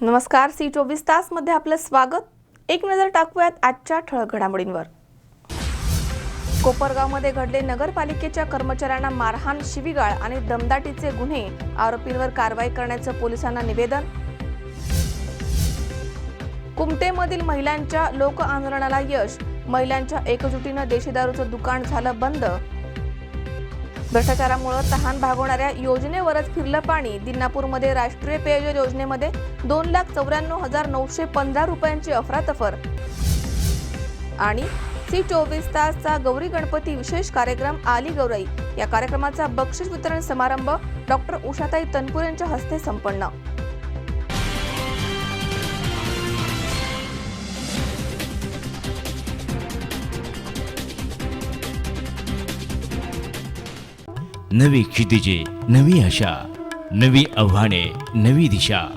नमस्कार, सी 24 तास मध्ये आपलं स्वागत. एक नजर टाकूयात आजच्या ठळक घडामोडींवर. कोपरगावमध्ये घडले नगरपालिकेच्या कर्मचाऱ्यांना मारहाण, शिवीगाळ आणि दमदाटीचे गुन्हे. आरोपींवर कारवाई करण्याचं पोलिसांना निवेदन. कुमटेमधील महिलांच्या लोक आंदोलनाला यश. महिलांच्या एकजुटीनं देशी दारूचं दुकान झालं बंद. भ्रष्टाचारामुळे तहान भागवणाऱ्या योजनेवरच फिरलं पाणी. दिनापूरमध्ये राष्ट्रीय पेयजल योजनेमध्ये 2,94,915 रुपयांची अफरातफर. आणि सी 24 तासचा गौरी गणपती विशेष कार्यक्रम आली गौराई. या कार्यक्रमाचा बक्षीस वितरण समारंभ डॉक्टर उषाताई तनपूर यांच्या हस्ते संपन्न. नवी क्षितिजे, नवी आशा, नवी आव्हाने, नवी दिशा.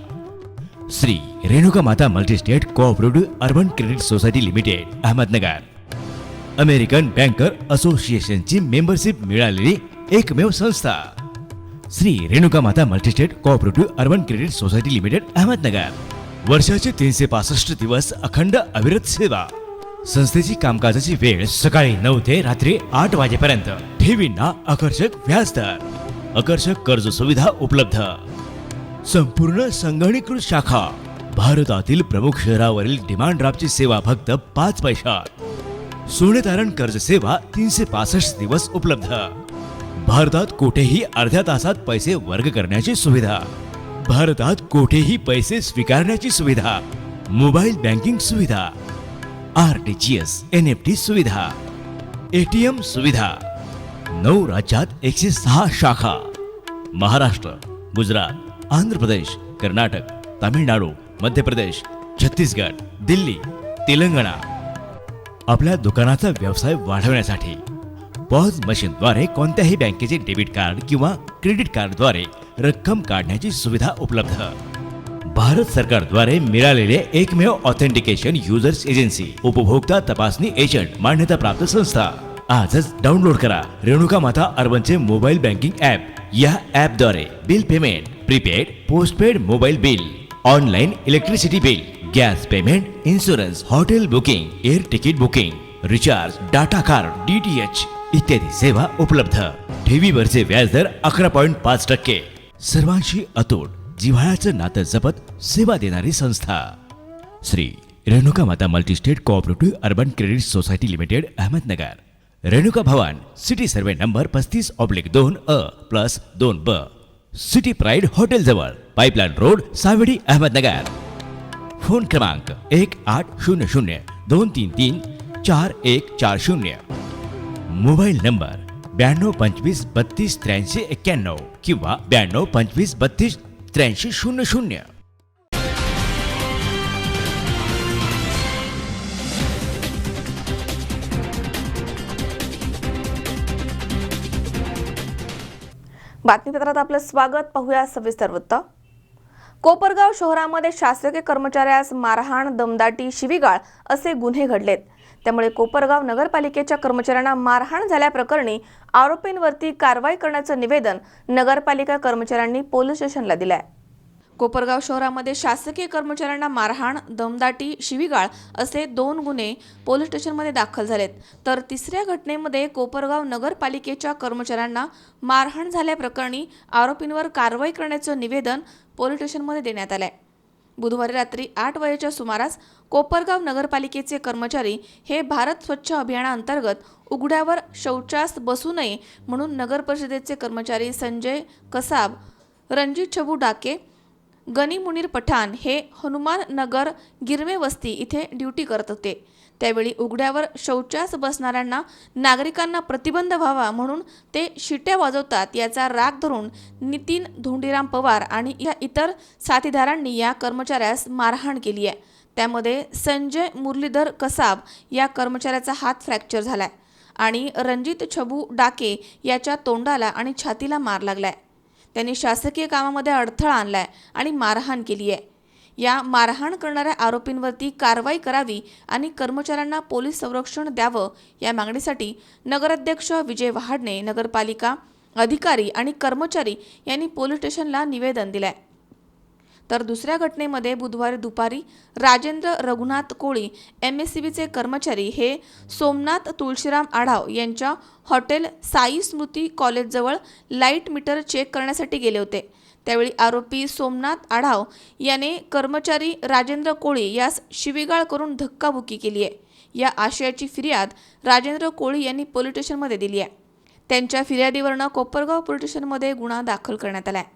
Shri Renuka Mata multistate cooperative urban credit society limited, Ahmednagar. American banker असोसिएशनची मेंबरशिप मिळालेली एकमेव संस्था. Shri Renuka Mata multistate cooperative urban credit society limited, Ahmednagar. वर्षाचे 365 दिवस अखंड अविरत सेवा. संस्थेची कामकाजाची वेळ सकाळी 9 ते रात्री 8 वाजेपर्यंत. ठेवींना आकर्षक व्याजदर, आकर्षक कर्ज सुविधा उपलब्ध. संपूर्ण संगणकीकृत शाखा. भारतातील प्रमुख शहरावरील डिमांड ड्राफ्टची सेवा फक्त 5 पैशात. सोने तारण कर्ज सेवा 365 दिवस उपलब्ध. भारतात कुठेही अर्ध्या तासात पैसे वर्ग करण्याची सुविधा. भारतात कुठेही पैसे स्वीकारण्याची सुविधा. मोबाईल बँकिंग सुविधा, RTGS, NFT सुविधा, ATM सुविधा. 9 राज्यात 106 शाखा. महाराष्ट्र, गुजरात, आंध्र प्रदेश, कर्नाटक, तामिळनाडू, मध्य प्रदेश, छत्तीसगड, दिल्ली, तेलंगणा. आपल्या दुकानाचा व्यवसाय वाढवण्यासाठी पॉज मशीनद्वारे कोणत्याही बँकेचे डेबिट कार्ड किंवा क्रेडिट कार्डद्वारे रक्कम काढण्याची सुविधा उपलब्ध. भारत सरकारद्वारे मिळालेले एकमेव ऑथेंटिकेशन युजर्स एजन्सी. उपभोक्ता तपासणी एजंट मान्यता प्राप्त संस्था. आजच डाउनलोड करा रेणुका माता अर्बनचे मोबाईल बँकिंग ॲप. या ॲपद्वारे bill payment, prepaid, postpaid mobile bill, online electricity bill, gas payment, insurance, hotel booking, air ticket booking, recharge, data card, DTH इत्यादी सेवा उपलब्ध. ठेवीवरचे व्याजदर 11.5%. सर्वांशी अतूट जिव्हाळ्याचं नातं जपत सेवा देणारी संस्था. Shri Renuka Mata multistate cooperative urban credit society limited, Ahmednagar. Renuka Bhavan, city survey number 35/2A+2B, city pride hotel जवळ, pipeline road, Savedi, Ahmednagar. Phone क्रमांक 1800-233-4140. मोबाईल नंबर 9225328391 किंवा 9225328300. बातमीपत्रात आपलं स्वागत. पाहूया सविस्तर वृत्त. कोपरगाव शहरामध्ये शासकीय कर्मचाऱ्यास मारहाण, दमदाटी, शिवीगाळ असे गुन्हे घडलेत. त्यामुळे कोपरगाव नगरपालिकेच्या कर्मचाऱ्यांना मारहाण झाल्याप्रकरणी आरोपींवरती कारवाई करण्याचं निवेदन नगरपालिका कर्मचाऱ्यांनी पोलीस स्टेशनला दिलंय. कोपरगाव शहरामध्ये शासकीय कर्मचाऱ्यांना मारहाण, दमदाटी, शिवीगाळ असे 2 गुन्हे पोलीस स्टेशनमध्ये दाखल झालेत. तर तिसऱ्या घटनेमध्ये कोपरगाव नगरपालिकेच्या कर्मचाऱ्यांना मारहाण झाल्याप्रकरणी आरोपींवर कारवाई करण्याचं निवेदन पोलीस स्टेशनमध्ये देण्यात आलंय. बुधवारी रात्री 8 वाजेच्या सुमारास कोपरगाव नगरपालिकेचे कर्मचारी हे भारत स्वच्छ अभियानाअंतर्गत उघड्यावर शौचास बसू नये म्हणून नगर परिषदेचे कर्मचारी संजय कसाब, रणजित छबू डाके, गनी मुनीर पठाण हे हनुमान नगर गिरमे वस्ती इथे ड्युटी करत होते. त्यावेळी उघड्यावर शौचास बसणाऱ्यांना नागरिकांना प्रतिबंध व्हावा म्हणून ते शिट्या वाजवतात. याचा राग धरून नितीन धोंडीराम पवार आणि इतर साथीदारांनी या कर्मचाऱ्यास मारहाण केली आहे. त्यामध्ये संजय मुरलीधर कसाब या कर्मचाऱ्याचा हात फ्रॅक्चर झालाय आणि रणजित छबू डाके याच्या तोंडाला आणि छातीला मार लागलाय. त्यांनी शासकीय कामामध्ये अडथळा आणलाय आणि मारहाण केली आहे. या मारहाण करणाऱ्या आरोपींवरती कारवाई करावी आणि कर्मचाऱ्यांना पोलीस संरक्षण द्यावं या मागणीसाठी नगराध्यक्ष विजय वहाडणे, नगरपालिका अधिकारी आणि कर्मचारी यांनी पोलीस स्टेशनला निवेदन दिलंय. तर दुसऱ्या घटनेमध्ये बुधवारी दुपारी राजेंद्र रघुनाथ कोळी MSCBचे कर्मचारी हे सोमनाथ तुळशीराम आढाव यांच्या हॉटेल साई स्मृती कॉलेजजवळ लाईट मीटर चेक करण्यासाठी गेले होते. त्यावेळी आरोपी सोमनाथ आढाव याने कर्मचारी राजेंद्र कोळी यास शिवीगाळ करून धक्काबुक्की केली आहे. या आशयाची फिर्याद राजेंद्र कोळी यांनी पोलीस स्टेशनमध्ये दिली आहे. त्यांच्या फिर्यादीवरनं कोपरगाव पोलीस स्टेशनमध्ये गुन्हा दाखल करण्यात आला आहे.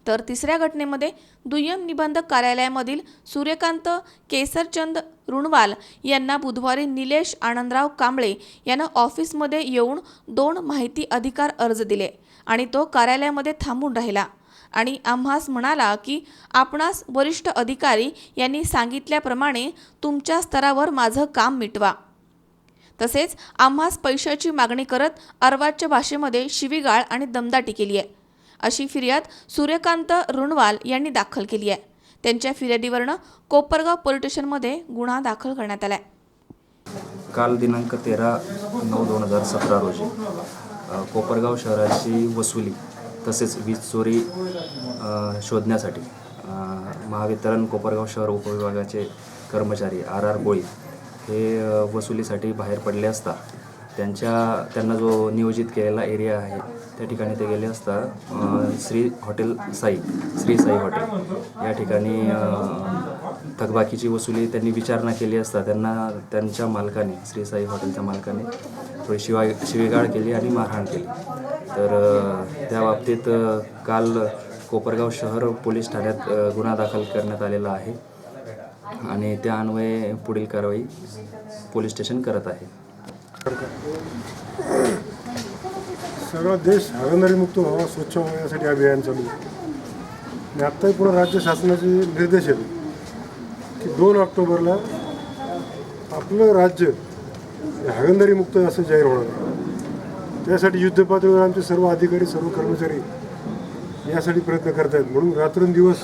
तर तिसऱ्या घटनेमध्ये दुय्यम निबंधक कार्यालयामधील सूर्यकांत केसरचंद रुणवाल यांना बुधवारी निलेश आनंदराव कांबळे यांना ऑफिसमध्ये येऊन 2 माहिती अधिकार अर्ज दिले आणि तो कार्यालयामध्ये थांबून राहिला आणि आम्हास म्हणाला की आपणास वरिष्ठ अधिकारी यांनी सांगितल्याप्रमाणे तुमच्या स्तरावर माझं काम मिटवा. तसेच आम्हास पैशाची मागणी करत अर्वाच्य भाषेमध्ये शिवीगाळ आणि दमदाटी केली आहे अशी फिर्याद सूर्यकांत रुणवाल यांनी दाखल केली आहे. त्यांच्या फिर्यादीवरनं कोपरगाव पोलीस स्टेशनमध्ये गुन्हा दाखल करण्यात आला आहे. काल दिनांक 13/9/2017 रोजी कोपरगाव शहराची वसुली तसेच वीज चोरी शोधण्यासाठी महावितरण कोपरगाव शहर उपविभागाचे कर्मचारी RR कोळी हे वसुलीसाठी बाहेर पडले असता त्यांना जो नियोजित केलेला एरिया आहे त्या ठिकाणी ते गेले असता श्री साई हॉटेल या ठिकाणी थकबाकीची वसुली त्यांनी विचारणा केली असता त्यांच्या मालकाने श्री साई हॉटेलच्या मालकाने थोडी शिवीगाळ केली आणि मारहाण केली. तर त्या बाबतीत काल कोपरगाव शहर पोलीस ठाण्यात गुन्हा दाखल करण्यात आलेला आहे आणि त्या अन्वये पुढील कारवाई पोलीस स्टेशन करत आहे. सगळा देश हागणदारीमुक्त व्हावा, स्वच्छ व्हावा यासाठी अभियान चालू आहे. आणि आत्ताही पुन्हा राज्य शासनाचे निर्देश आहेत की 2 ऑक्टोबरला आपलं राज्य हागणदारीमुक्त असं जाहीर होणार आहे. त्यासाठी युद्धपातळीवर आमचे सर्व अधिकारी सर्व कर्मचारी यासाठी प्रयत्न करत आहेत. म्हणून रात्रंदिवस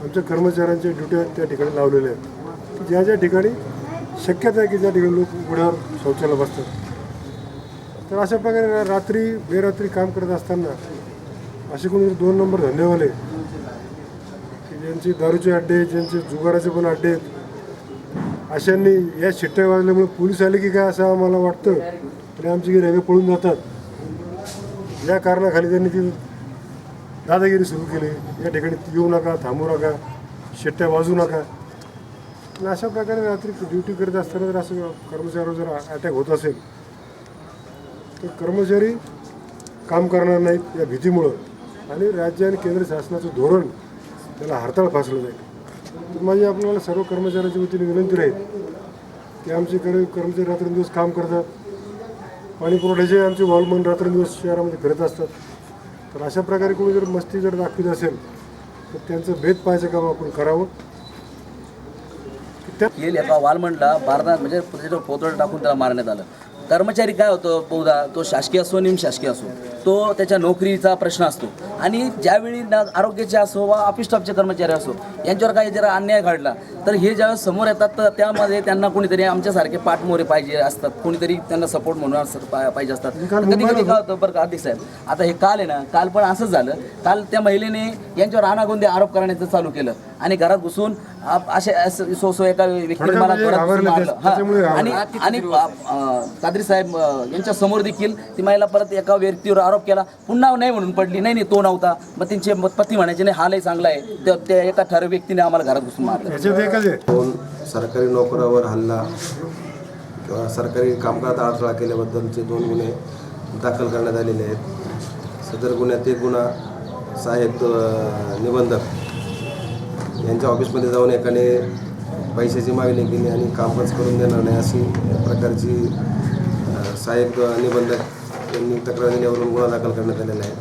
आमच्या कर्मचाऱ्यांच्या ड्युट्या त्या ठिकाणी लावलेल्या आहेत की ज्या ठिकाणी शक्यता आहे की ज्या ठिकाणी लोक उघड्यावर शौचाला बसतात. तर अशा प्रकारे रात्री बेरात्री काम करत असताना असे कोणी 2 नंबर धंदेवाले की ज्यांचे दारूचे अड्डे आहेत, ज्यांचे जुगाराचे पण अड्डे आहेत, अशांनी या शिट्ट्या वाजल्यामुळे पोलीस आले की काय असं आम्हाला वाटतं आणि आमची गिऱ्हाईके पळून जातात. या कारणाखाली त्यांनी ती दादागिरी सुरू केली. या ठिकाणी येऊ नका, थांबू नका, शिट्ट्या वाजू नका. आणि अशा प्रकारे रात्री ड्युटी करत असताना जर असं कर्मचाऱ्यावर जर अटॅक होत असेल तर कर्मचारी काम करणार नाहीत या भीतीमुळं आणि राज्य आणि केंद्र शासनाचं धोरण त्याला हरताळ फासलं जाईल. तर माझी आपल्याला सर्व कर्मचाऱ्यांच्या वतीने विनंती राहील की आमचे कर्मचारी रात्रंदिवस काम करतात. पाणी पुरवठ्याचे आमचे वॉलमन रात्रंदिवस शहरामध्ये फिरत असतात. तर अशा प्रकारे कोणी जर मस्ती जर दाखवित असेल तर त्यांचं भेद पाहायचं काम आपण करावं. येईल एका वालमंडला बारदा म्हणजे त्याच्यावर पोतळ टाकून त्याला मारण्यात आलं. कर्मचारी काय होतं, बहुधा तो शासकीय असो निमशासकीय असो, तो त्याच्या नोकरीचा प्रश्न असतो आणि ज्यावेळी आरोग्याचे असो वा ऑफिस स्टाफचे कर्मचारी असो यांच्यावर काही जरा अन्याय घडला तर हे ज्यावेळेस समोर येतात तर त्यामध्ये त्यांना कोणीतरी आमच्यासारखे पाठमोरे पाहिजे असतात, कोणीतरी त्यांना सपोर्ट म्हणून पाहिजे असतात. कधी कधी काय होतं बरं का अध्यक्ष साहेब, आता हे काल आहे ना, काल पण असंच झालं. काल त्या महिलेने यांच्यावर अनागोंदे आरोप करण्याचं चालू केलं आणि घरात घुसून असे एका व्यक्तीने मला आणि कादरी साहेब यांच्या समोर देखील ती महिला परत एका व्यक्तीवर आरोप केला. पुन्हा नाही म्हणून पडली, नाही तो नव्हता. मग त्यांचे पती म्हणायचे नाही हालही चांगला आहे, त्या एका ठराविक व्यक्तीने आम्हाला घरात घुसून मारलं. 2 सरकारी नोकरावर हल्ला किंवा सरकारी कामकाजात अडथळा केल्याबद्दलचे 2 गुन्हे दाखल करण्यात आलेले आहेत. सदर गुन्ह्यात एक गुन्हा सहाय्यक निबंधक यांच्या ऑफिसमध्ये जाऊन एकाने पैशाची मागणी केली आणि कामकाज करून देणार नाही अशी प्रकारची सहाय्यक निबंधक यांनी तक्रार दिल्यावरून गुन्हा दाखल करण्यात आलेला आहे.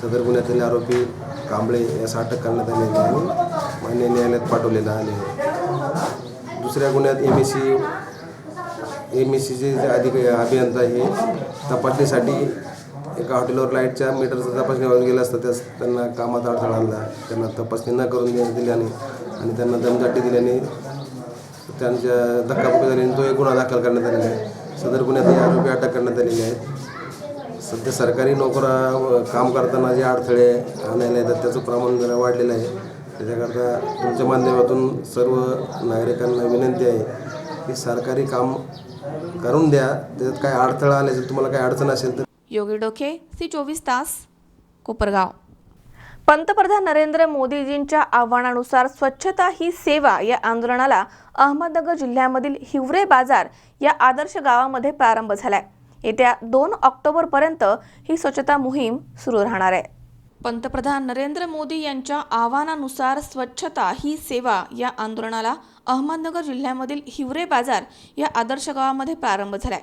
सदर गुन्ह्यातील आरोपी कांबळे यास अटक करण्यात आलेली आहे आणि मान्य न्यायालयात पाठवलेला आहे. दुसऱ्या गुन्ह्यात MSCचे जे अभियंता हे तपासणीसाठी एका हॉटेलवर लाईटच्या मीटरचा तपासणी करून गेला असता त्यांना कामात अडथळा आणला. त्यांना तपासणी न करून दिल्याने आणि त्यांना दमदाटी दिल्याने त्यांच्या धक्काबुक्की झाल्याने तो एक गुन्हा दाखल करण्यात आलेला आहे. सदर गुन्ह्यात आरोपी अटक करण्यात आलेले आहेत. सध्या सरकारी नोकऱ्या काम करताना जे अडथळे आणायला येतात त्याचं प्रमाण जरा वाढलेलं आहे. त्याच्याकरता तुमच्या माध्यमातून सर्व नागरिकांना विनंती आहे की सरकारी काम करून द्या. त्याच्यात काय अडथळा आले असेल, तुम्हाला काय अडचण असेल तर योगी डोके, C24 तास, कोपरगाव. पंतप्रधान नरेंद्र मोदीजींच्या आव्हानानुसार स्वच्छता ही सेवा या आंदोलनाला अहमदनगर जिल्ह्यामधील हिवरे बाजार या आदर्श गावामध्ये प्रारंभ झालाय. येत्या 2 ऑक्टोबरपर्यंत ही स्वच्छता मोहीम सुरू राहणार आहे. पंतप्रधान नरेंद्र मोदी यांच्या आव्हानानुसार स्वच्छता ही सेवा या आंदोलनाला अहमदनगर जिल्ह्यामधील हिवरे बाजार या आदर्श गावामध्ये प्रारंभ झालाय.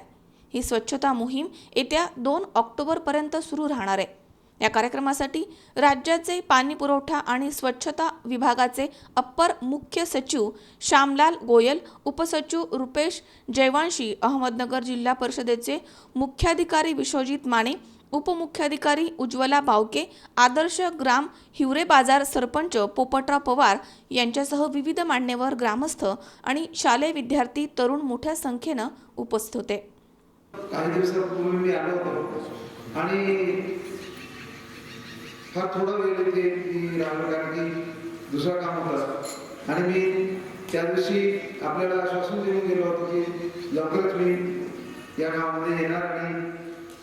ही स्वच्छता मोहीम येत्या 2 ऑक्टोबरपर्यंत सुरू राहणार आहे. या कार्यक्रमासाठी राज्याचे पाणी पुरवठा आणि स्वच्छता विभागाचे अप्पर मुख्य सचिव श्यामलाल गोयल, उपसचिव रुपेश जयवंशी, अहमदनगर जिल्हा परिषदेचे मुख्याधिकारी विश्वजित माने, उपमुख्याधिकारी उज्ज्वला बावके, आदर्श ग्राम हिवरे बाजार सरपंच पोपटराव पवार यांच्यासह विविध मान्यवर, ग्रामस्थ आणि शालेय विद्यार्थी तरुण मोठ्या संख्येनं उपस्थित होते. काही दिवसापूर्वी मी आलो होतो आणि फार थोडा वेळ इथे मी राहिलो कारण की दुसरं काम होतं आणि मी त्या दिवशी आपल्याला आश्वासन देऊन गेलो होतो की लवकरच मी या गावामध्ये येणार आणि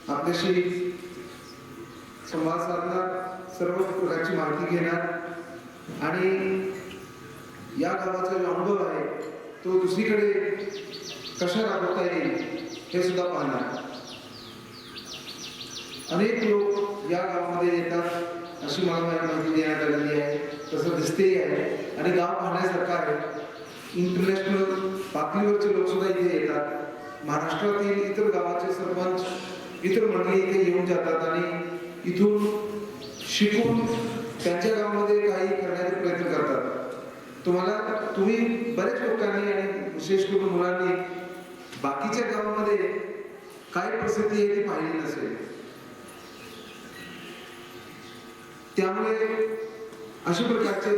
आपल्याशी संवाद साधणार, सर्व प्रकारची माहिती घेणार आणि या गावाचा जो अनुभव आहे तो दुसरीकडे कशा राबवता येईल हे सुद्धा पाहणार. अनेक लोक या गावामध्ये येतात अशी मला माहिती देण्यात आलेली आहे, तसं दिसतेही आहे आणि गाव पाहण्यासारखं आहे. इंटरनॅशनल पातळीवरचे लोक सुद्धा इथे येतात. महाराष्ट्रातील इतर गावाचे सरपंच, इतर मंडळी इथे येऊन जातात आणि इथून शिकून त्यांच्या गावामध्ये काही करण्याचा प्रयत्न करतात. तुम्ही बरेच लोकांनी आणि विशेष करून मुलांनी बाकीच्या गावामध्ये काय परिस्थिती आहे ती पाहिली नसेल. त्यामुळे अशा प्रकारचे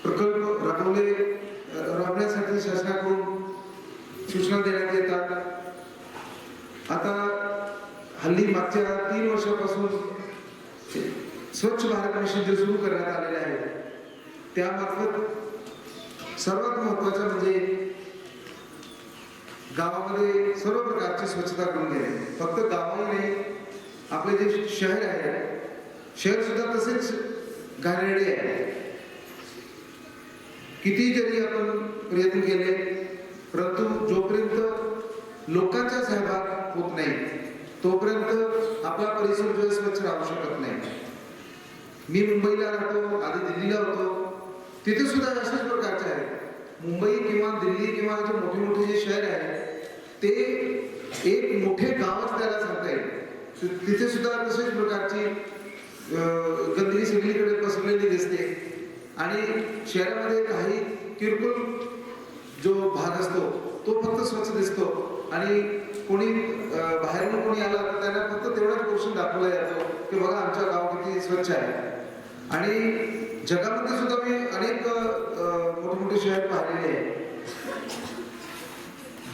प्रकल्प राबवण्यासाठी शासनाकडून सूचना देण्यात येतात. आता हल्ली मागच्या 3 वर्षापासून स्वच्छ भारत मिशन जे सुरू करण्यात आलेले आहे त्यामार्फत सर्वात महत्त्वाचं म्हणजे गावामध्ये सर्व प्रकारची स्वच्छता करून घेणे. फक्त गावही नाही, आपले जे शहर आहे, शहर सुद्धा तसेच घाणेरडे आहे. किती जरी आपण प्रयत्न केले परंतु जोपर्यंत लोकांचा सहभाग होत नाही तोपर्यंत आपला परिसर जो स्वच्छ राहू शकत नाही. मी मुंबईला राहतो, आधी दिल्लीला होतो, तिथे सुद्धा अशाच प्रकारचे आहे. मुंबई किंवा दिल्ली किंवा जे मोठे मोठे जे शहर आहे ते एक मोठे गावच त्याला सांगता येईल. तिथे सुद्धा तशाच प्रकारची गंदगी सगळीकडे पसरलेली दिसते आणि शहरामध्ये काही किरकोळ जो भाग असतो तो फक्त स्वच्छ दिसतो आणि कोणी बाहेरून कोणी आला तर त्यांना फक्त तेवढाच पोर्शन दाखवला जातो की बघा आमचं गाव किती स्वच्छ आहे. आणि जगामध्ये सुद्धा मी अनेक मोठे मोठे शहर पाहिलेले आहे.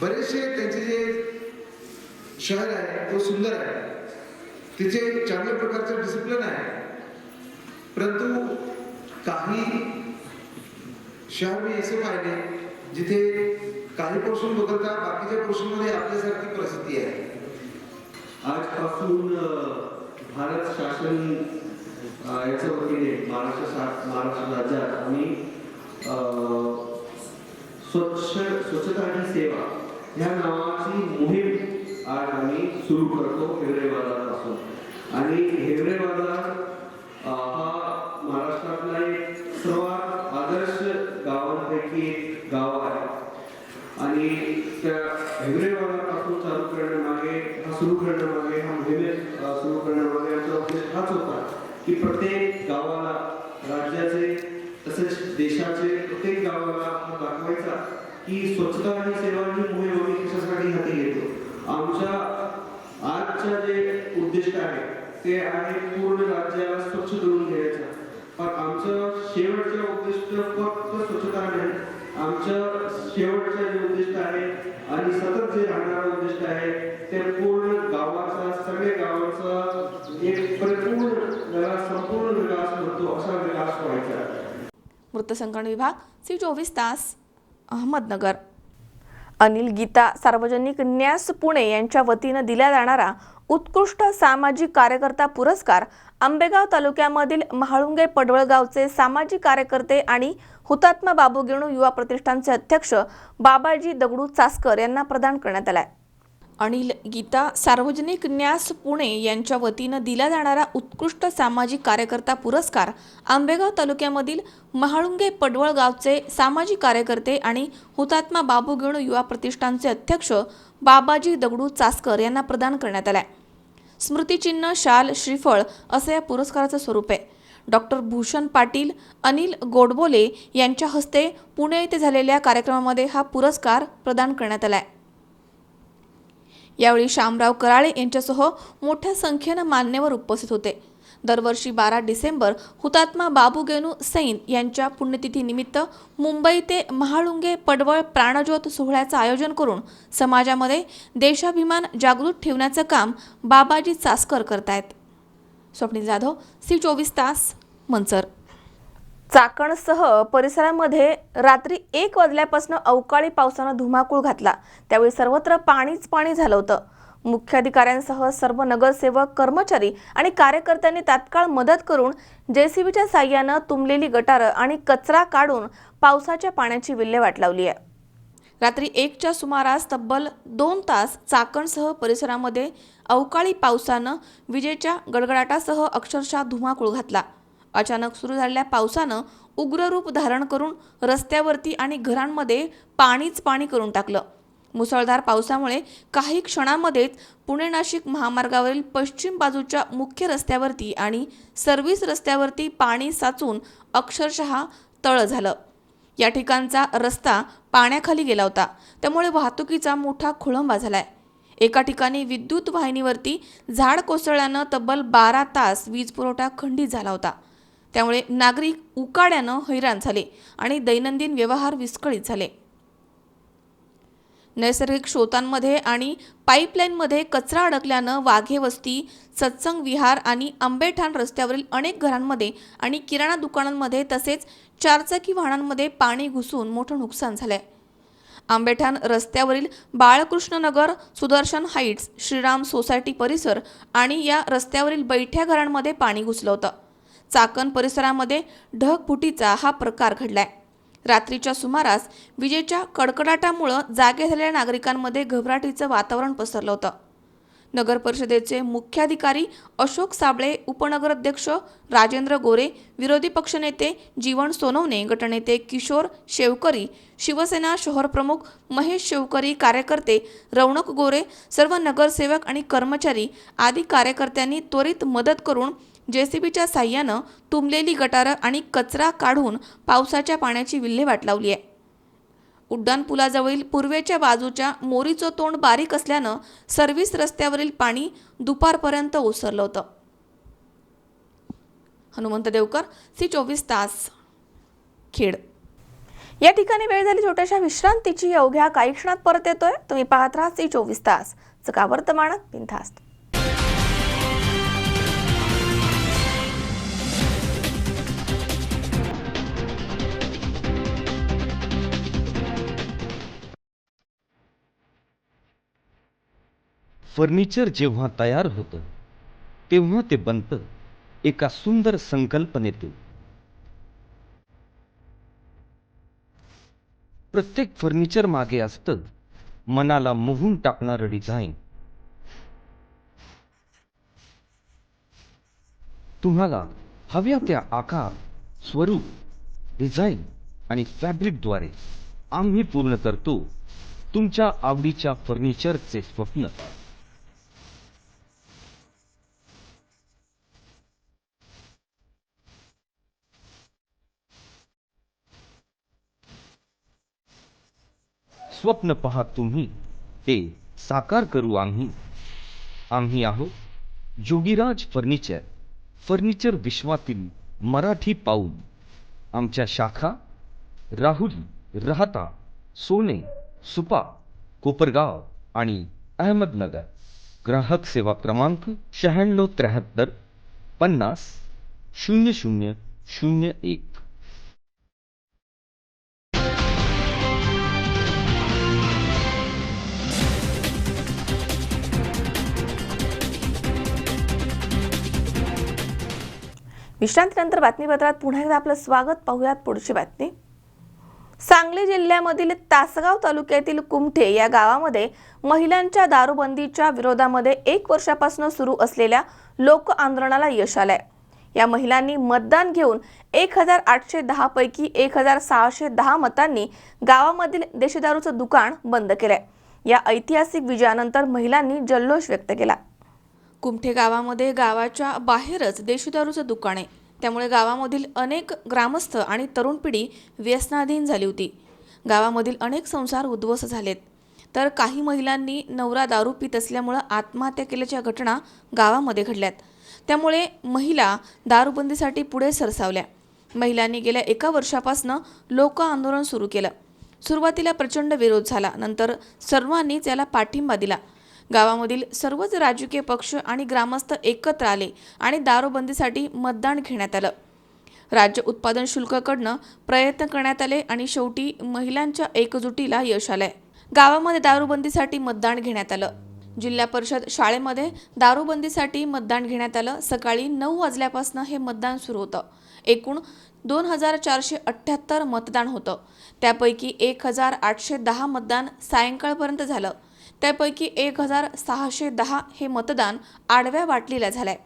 बरेचसे त्यांचे जे शहर आहे तो सुंदर आहे, तिचे चांगल्या प्रकारचं डिसिप्लिन आहे. परंतु काही शहर मी असे पाहिले जिथे काही पोर्शन वगळता बाकीच्या पोर्शनमध्ये आपल्यासारखी परिस्थिती आहे. आजपासून भारत शासन याच्या वतीने महाराष्ट्र राज्यात आम्ही स्वच्छता ही सेवा ह्या नावाची मोहीम आज आम्ही सुरू करतो हिवरे बाजारापासून. आणि हिवरे बाजार हा महाराष्ट्रातला एक सर्वात आदर्श गावांपैकी एक गाव आहे आणि त्या हिवरे बाजारापासून चालू करण्यामागे हा मोहिमेत सुरू करण्यामागे आमचा उद्देश हाच होता की प्रत्येक गावाला, राज्याचे तसेच देशाचे प्रत्येक गावाला हा दाखवायचा की स्वच्छता आणि सेवा ही मोहीम आम्ही कशासाठी हाती घेतो. आमच्या आजच्या जे उद्दिष्ट आहे ते आहे पूर्ण राज्याला स्वच्छ करून घ्यायचं. पण आमचं शेवटचं उद्दिष्ट फक्त स्वच्छता नाही आमचं शेवटचं जे उद्दिष्ट आहे आणि सतत जे राहणारं उद्दिष्ट आहे ते पूर्ण गावाचा, सगळ्या गावाचा एक परिपूर्ण त्याला संपूर्ण विकास होतो असा विकास व्हायचा आहे. वृत्तसंकलन विभाग सी 24 तास अहमदनगर. अनिल गीता सार्वजनिक न्यास पुणे यांच्या वतीनं दिला जाणारा उत्कृष्ट सामाजिक कार्यकर्ता पुरस्कार आंबेगाव तालुक्यामधील महाळुंगे पडवळगावचे सामाजिक कार्यकर्ते आणि हुतात्मा बाबू गेणू युवा प्रतिष्ठानचे अध्यक्ष बाबाजी दगडू चासकर यांना प्रदान करण्यात आलाय. अनिल गीता सार्वजनिक न्यास पुणे यांच्या वतीनं दिला जाणारा उत्कृष्ट सामाजिक कार्यकर्ता पुरस्कार आंबेगाव तालुक्यामधील महाळुंगे पडवळगावचे सामाजिक कार्यकर्ते आणि हुतात्मा बाबू गेणू युवा प्रतिष्ठानचे अध्यक्ष बाबाजी दगडू चासकर यांना प्रदान करण्यात आलाय. स्मृतिचिन्ह, शाल, श्रीफळ असं या पुरस्काराचं स्वरूप आहे. डॉक्टर भूषण पाटील, अनिल गोडबोले यांच्या हस्ते पुणे येथे झालेल्या कार्यक्रमामध्ये हा पुरस्कार प्रदान करण्यात आलाय. यावेळी शामराव कराळे यांच्यासह मोठ्या संख्येनं मान्यवर उपस्थित होते. दरवर्षी 12 डिसेंबर हुतात्मा बाबू गेणू सैन यांच्या पुण्यतिथीनिमित्त मुंबई ते महाळुंगे पडवळ प्राणज्योत सोहळ्याचं आयोजन करून समाजामध्ये देशाभिमान जागृत ठेवण्याचं काम बाबाजी चासकर करतायत. स्वप्नील जाधव, सी 24 तास, मंचर. चाकणसह परिसरामध्ये रात्री 1 वाजल्यापासून अवकाळी पावसानं धुमाकूळ घातला. त्यावेळी सर्वत्र पाणीच पाणी झालं होतं. मुख्याधिकाऱ्यांसह सर्व नगरसेवक, कर्मचारी आणि कार्यकर्त्यांनी तात्काळ मदत करून JCBच्या साह्यानं तुंबलेली गटारं आणि कचरा काढून पावसाच्या पाण्याची विल्हेवाट लावली आहे. रात्री 1च्या सुमारास तब्बल 2 तास चाकणसह परिसरामध्ये अवकाळी पावसानं विजेच्या गडगडाटासह अक्षरशः धुमाकूळ घातला. अचानक सुरू झालेल्या पावसानं उग्र रूप धारण करून रस्त्यावरती आणि घरांमध्ये पाणीच पाणी करून टाकलं. मुसळधार पावसामुळे काही क्षणामध्येच पुणे-नाशिक महामार्गावरील पश्चिम बाजूच्या मुख्य रस्त्यावरती आणि सर्व्हिस रस्त्यावरती पाणी साचून अक्षरशः तळ झालं. या ठिकाणचा रस्ता पाण्याखाली गेला होता. त्यामुळे वाहतुकीचा मोठा खोळंबा झालाय. एका ठिकाणी विद्युत वाहिनीवरती झाड कोसळल्यानं तब्बल 12 तास वीज पुरवठा खंडित झाला होता. त्यामुळे नागरिक उकाड्यानं हैराण झाले आणि दैनंदिन व्यवहार विस्कळीत झाले. नैसर्गिक स्रोतांमध्ये आणि पाईपलाईनमध्ये कचरा अडकल्यानं वाघे वस्ती, सत्संग विहार आणि आंबेठाण रस्त्यावरील अनेक घरांमध्ये आणि किराणा दुकानांमध्ये तसेच चारचाकी वाहनांमध्ये पाणी घुसून मोठं नुकसान झालंय. आंबेठाण रस्त्यावरील बाळकृष्णनगर, सुदर्शन हाईट्स, श्रीराम सोसायटी परिसर आणि या रस्त्यावरील बैठ्या घरांमध्ये पाणी घुसलं होतं. चाकण परिसरामध्ये ढगफुटीचा हा प्रकार घडलाय. रात्रीच्या सुमारास विजेच्या कडकडाटामुळे जागे झालेल्या नागरिकांमध्ये घबराटीचं वातावरण पसरलं होतं. नगर परिषदेचे मुख्याधिकारी अशोक साबळे, उपनगराध्यक्ष राजेंद्र गोरे, विरोधी पक्षनेते जीवन सोनवणे, गटनेते किशोर शेवकरी, शिवसेना शहरप्रमुख महेश शेवकरी, कार्यकर्ते रौनक गोरे, सर्व नगरसेवक आणि कर्मचारी आदी कार्यकर्त्यांनी त्वरित मदत करून JCBच्या साह्यानं तुंबलेली गटारं आणि कचरा काढून पावसाच्या पाण्याची विल्हेवाट लावली आहे. उड्डाणपुलाजवळील पूर्वेच्या बाजूच्या मोरीचं तोंड बारीक असल्यानं सर्व्हिस रस्त्यावरील पाणी दुपारपर्यंत ओसरलं होतं. हनुमंत देवकर, सी 24 तास, खेड. या ठिकाणी वेळ झाली छोट्याशा विश्रांतीची. अवघ्या काही क्षणात परत येतोय. तुम्ही पाहत राहा सी 24 तास, चका वर्तमान बिनधास्त. फर्निचर जेव्हा तयार होतं तेव्हा ते बनतं एका सुंदर संकल्पनेतून. प्रत्येक फर्निचर मागे असतं मनाला मोहून टाकणारं डिझाईन. तुम्हाला हव्या त्या आकार, स्वरूप, डिझाईन आणि फॅब्रिकद्वारे आम्ही पूर्ण करतो तुमच्या आवडीच्या फर्निचरचे स्वप्न. स्वप्न पहा तुम्ही, ते साकार करू आम्ही. आम्ही आहोत जोगीराज फर्निचर, फर्निचर विश्वातील मराठी पाऊल. आमच्या शाखा राहुरी, राहता सोने सुपा कोपरगाव आणि अहमदनगर. ग्राहक सेवा क्रमांक 9673 50 0001. विश्रांतीनंतर बातमीपत्रात पुन्हा एकदा आपलं स्वागत. पाहूयात पुढची बातमी. सांगली जिल्ह्यामधील तासगाव तालुक्यातील कुमठे या गावामध्ये महिलांच्या दारूबंदीच्या विरोधामध्ये 1 वर्षापासून सुरू असलेल्या लोक आंदोलनाला यश आलंय. या महिलांनी मतदान घेऊन 1810 पैकी 1610 मतांनी गावामधील देशी दारूचं दुकान बंद केलंय. या ऐतिहासिक विजयानंतर महिलांनी जल्लोष व्यक्त केला. कुमठे गावामध्ये गावाच्या बाहेरच देशी दारूचं दुकान आहे. त्यामुळे गावामधील अनेक ग्रामस्थ आणि तरुण पिढी व्यसनाधीन झाली होती. गावामधील अनेक संसार उद्ध्वस्त झालेत. तर काही महिलांनी नवरा दारू पित असल्यामुळे आत्महत्या केल्याच्या घटना गावामध्ये घडल्यात. त्यामुळे महिला दारूबंदीसाठी पुढे सरसावल्या. महिलांनी गेल्या 1 वर्षापासून लोक आंदोलन सुरू केलं. सुरुवातीला प्रचंड विरोध झाला. नंतर सर्वांनी त्याला पाठिंबा दिला. गावामधील सर्वच राजकीय पक्ष आणि ग्रामस्थ एकत्र आले आणि दारूबंदीसाठी मतदान घेण्यात आलं. राज्य उत्पादन शुल्काकडनं प्रयत्न करण्यात आले आणि शेवटी महिलांच्या एकजुटीला यश आलंय. गावामध्ये दारूबंदीसाठी मतदान घेण्यात आलं. जिल्हा परिषद शाळेमध्ये दारूबंदीसाठी मतदान घेण्यात आलं. सकाळी 9 वाजल्यापासून हे मतदान सुरू होतं. एकूण 2478 मतदान होतं. त्यापैकी 1810 मतदान सायंकाळपर्यंत झालं. त्यापैकी 1610 हे मतदान आडव्या बाटलीला झालंय.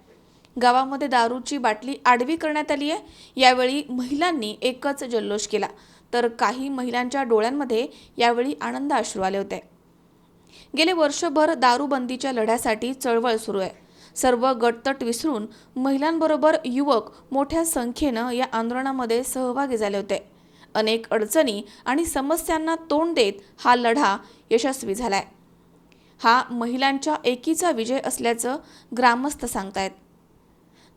गावामध्ये दारूची बाटली आडवी करण्यात आली आहे. यावेळी महिलांनी एकच जल्लोष केला. तर काही महिलांच्या डोळ्यांमध्ये यावेळी आनंद अश्रू आले होते. गेले वर्षभर दारूबंदीच्या लढ्यासाठी चळवळ सुरू आहे. सर्व गटतट विसरून महिलांबरोबर युवक मोठ्या संख्येनं या आंदोलनामध्ये सहभागी झाले होते. अनेक अडचणी आणि समस्यांना तोंड देत हा लढा यशस्वी झालाय. हा महिलांच्या एकीचा विजय असल्याचं ग्रामस्थ सांगतायत.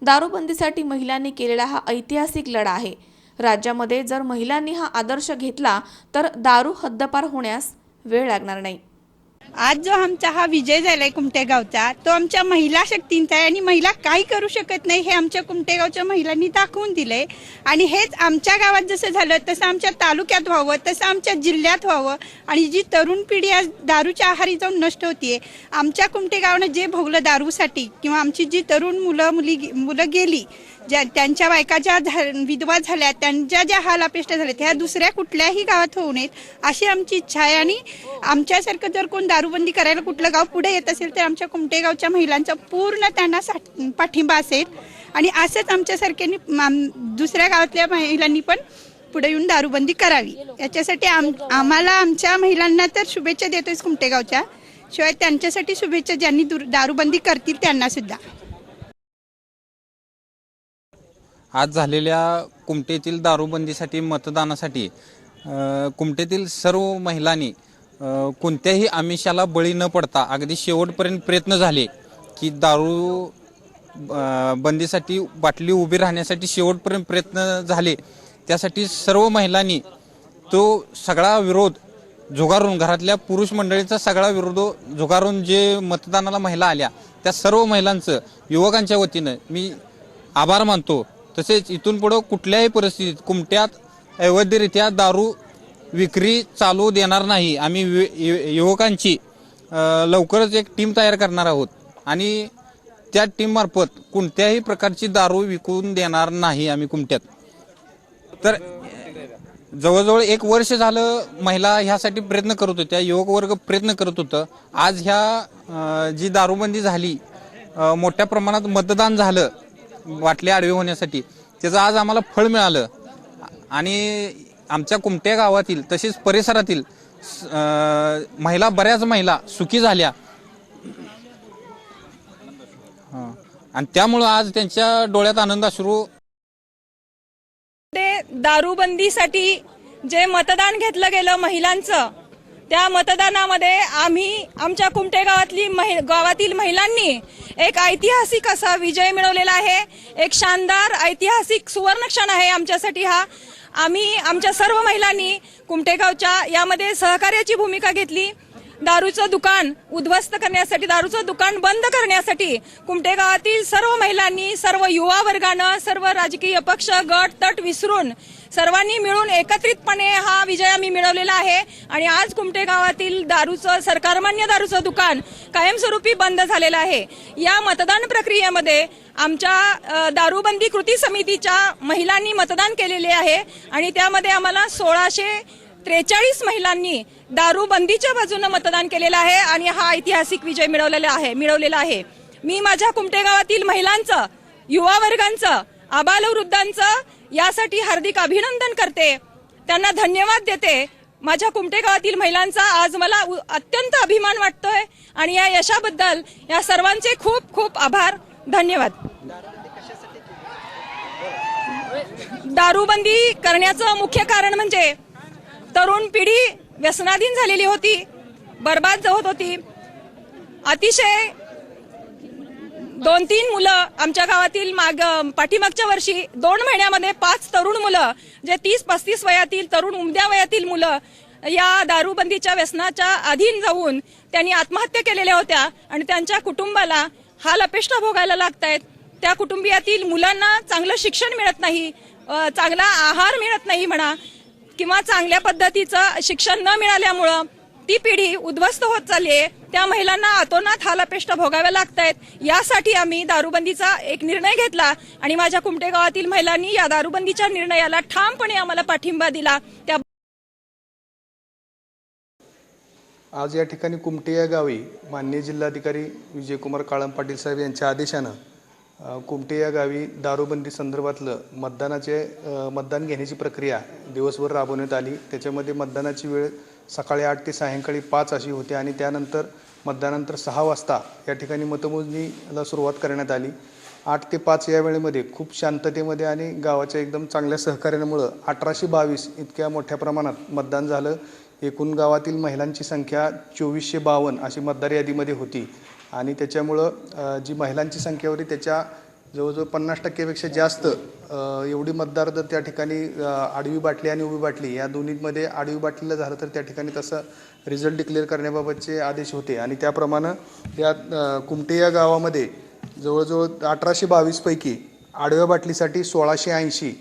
दारूबंदीसाठी महिलांनी केलेला हा ऐतिहासिक लढा आहे. राज्यामध्ये जर महिलांनी हा आदर्श घेतला तर दारू हद्दपार होण्यास वेळ लागणार नाही. आज जो आमचा हा विजय झालाय कुमठेगावचा, तो आमच्या महिला शक्तींचा आहे आणि महिला काही करू शकत नाही हे आमच्या कुमठेगावच्या महिलांनी दाखवून दिलंय. आणि हेच आमच्या गावात जसं झालं तसं आमच्या तालुक्यात व्हावं, तसं आमच्या जिल्ह्यात व्हावं. आणि जी तरुण पिढी आज दारूच्या आहारी जाऊन नष्ट होतीये, आमच्या कुमठेगावनं जे भोगलं दारूसाठी, किंवा आमची जी तरुण मुलं गेली, ज्या त्यांच्या बायका ज्या विधवा झाल्या, त्यांच्या ज्या हाल अपेष्टा झाल्या, त्या दुसऱ्या कुठल्याही गावात होऊ नयेत अशी आमची इच्छा आहे. आणि आमच्यासारखं जर कोण दारूबंदी करायला कुठलं गाव पुढे येत असेल तर आमच्या कुमठेगावच्या महिलांचा पूर्ण त्यांना पाठिंबा असेल. आणि असंच आमच्यासारख्यांनी दुसऱ्या गावातल्या महिलांनी पण पुढे येऊन दारूबंदी करावी. याच्यासाठी आम्हाला आमच्या महिलांना तर शुभेच्छा देतोय कुमठेगावच्या, शिवाय त्यांच्यासाठी शुभेच्छा ज्यांनी दारूबंदी करतील त्यांना सुद्धा. आज झालेल्या कुमठेतील दारूबंदीसाठी मतदानासाठी कुमठेतील सर्व महिलांनी कोणत्याही आमिषाला बळी न पडता अगदी शेवटपर्यंत प्रयत्न झाले की दारू बंदीसाठी बाटली उभी राहण्यासाठी शेवटपर्यंत प्रयत्न झाले. त्यासाठी सर्व महिलांनी तो सगळा विरोध झुगारून, घरातल्या पुरुष मंडळीचा सगळा विरोध झुगारून जे मतदानाला महिला आल्या त्या सर्व महिलांचं युवकांच्या वतीनं मी आभार मानतो. तसेच इथून पुढं कुठल्याही परिस्थितीत कुमट्यात अवैधरित्या दारू विक्री चालू देणार नाही. आम्ही युवकांची लवकरच एक टीम तयार करणार आहोत आणि त्या टीममार्फत कोणत्याही प्रकारची दारू विकून देणार नाही आम्ही कुमट्यात. तर जवळजवळ 1 वर्ष झालं महिला ह्यासाठी प्रयत्न करत होत्या, युवक वर्ग प्रयत्न करत होतं. आज ह्या जी दारूबंदी झाली, मोठ्या प्रमाणात मतदान झालं बाटल्या आडवी होण्यासाठी, त्याचं आज आम्हाला फळ मिळालं. आणि आमच्या कुमठ्या गावातील तसेच परिसरातील बऱ्याच महिला सुखी झाल्या आणि त्यामुळं आज त्यांच्या डोळ्यात आनंद अश्रू. दारूबंदीसाठी जे मतदान घेतलं गेलं महिलांचं, त्या मतदानामध्ये आम्ही आमच्या कुमठे गावातील महिलांनी एक ऐतिहासिक असा विजय मिळवलेला आहे. एक शानदार ऐतिहासिक सुवर्ण क्षण आहे आमच्यासाठी हा. आम्ही आमच्या सर्व महिलांनी कुमटेगावच्या यामध्ये सहकार्याची भूमिका घेतली. दारूचं दुकान उद्ध्वस्त करण्यासाठी, दारूचं दुकान बंद करण्यासाठी कुमटेगावातील सर्व महिलांनी, सर्व युवा वर्गानं, सर्व राजकीय पक्ष गट तट विसरून सर्वांनी मिळून एकत्रितपणे हा विजय आम्ही मिळवलेला आहे. आणि आज कुमटेगावातील दारूचं, सरकारमान्य दारूचं दुकान कायमस्वरूपी बंद झालेलं आहे. या मतदान प्रक्रियेमध्ये आमच्या दारूबंदी कृती समितीच्या महिलांनी मतदान केलेले आहे आणि त्यामध्ये आम्हाला 1643 महिलांनी दारूबंदीच्या बाजूने मतदान केलेलं आहे आणि हा ऐतिहासिक विजय मिळवलेला आहे. मी माझ्या कुमटेगावातील महिलांचं, युवा वर्गांचं, आबालवृद्धांचं यासाठी हार्दिक अभिनंदन करते, त्यांना धन्यवाद देते. माझ्या कुमटेगावातील महिलांचा आज मला अत्यंत अभिमान वाटतोय आणि या यशाबद्दल या सर्वांचे खूप खूप आभार. धन्यवाद. दारूबंदी करण्याचं मुख्य कारण म्हणजे तरुण पिढी व्यसनाधीन झालेली होती, बर्बाद होत होती. अतिशय 2-3 मुलं आमच्या गावातील पाठीमागच्या वर्षी 2 महिन्यामध्ये 5 तरुण मुलं, जे 30-35 वयातील तरुण उमद्या वयातील मुलं या दारूबंदीच्या व्यसनाच्या अधीन जाऊन त्यांनी आत्महत्या केलेल्या होत्या आणि त्यांच्या कुटुंबाला हाल अपेष्टा भोगायला लागतायत. त्या कुटुंबियातील मुलांना चांगलं शिक्षण मिळत नाही, चांगला आहार मिळत नाही म्हणा, किंवा चांगल्या पद्धतीचं शिक्षण न मिळाल्यामुळं ती पिढी उद्ध्वस्त होत चालली आहे. त्या महिलांना अतोनात हालापेष्टा भोगाव्या लागतायत. यासाठी आम्ही दारूबंदीचा एक निर्णय घेतला आणि माझ्या कुमटेगावातील महिलांनी या दारूबंदीच्या निर्णयाला ठामपणे आम्हाला पाठिंबा दिला. त्या आज या ठिकाणी कुमटे या गावी माननीय जिल्हाधिकारी विजयकुमार काळम पाटील साहेब यांच्या आदेशानं कुमटे या गावी दारूबंदी संदर्भातलं मतदान घेण्याची प्रक्रिया दिवसभर राबवण्यात आली. त्याच्यामध्ये मतदानाची वेळ सकाळी 8 ते सायंकाळी 5 अशी होती आणि त्यानंतर मतदानानंतर 6 वाजता या ठिकाणी मतमोजणीला सुरुवात करण्यात आली. 8 ते 5 या वेळेमध्ये खूप शांततेमध्ये आणि गावाच्या एकदम चांगल्या सहकार्यामुळं 1822 इतक्या मोठ्या प्रमाणात मतदान झालं. एकूण गावातील महिलांची संख्या 2452 अशी मतदार यादीमध्ये होती आणि त्याच्यामुळं जी महिलांची संख्या होती त्याच्या जवळजवळ 50% जास्त एवढी मतदार जर त्या ठिकाणी आडवी बाटली आणि उभी बाटली या दोन्हीमध्ये आडवी बाटलीला झालं तर त्या ठिकाणी तसं रिझल्ट डिक्लेअर करण्याबाबतचे आदेश होते आणि त्याप्रमाणे या कुमटे या गावामध्ये जवळजवळ 1822 पैकी आडव्या बाटलीसाठी 1680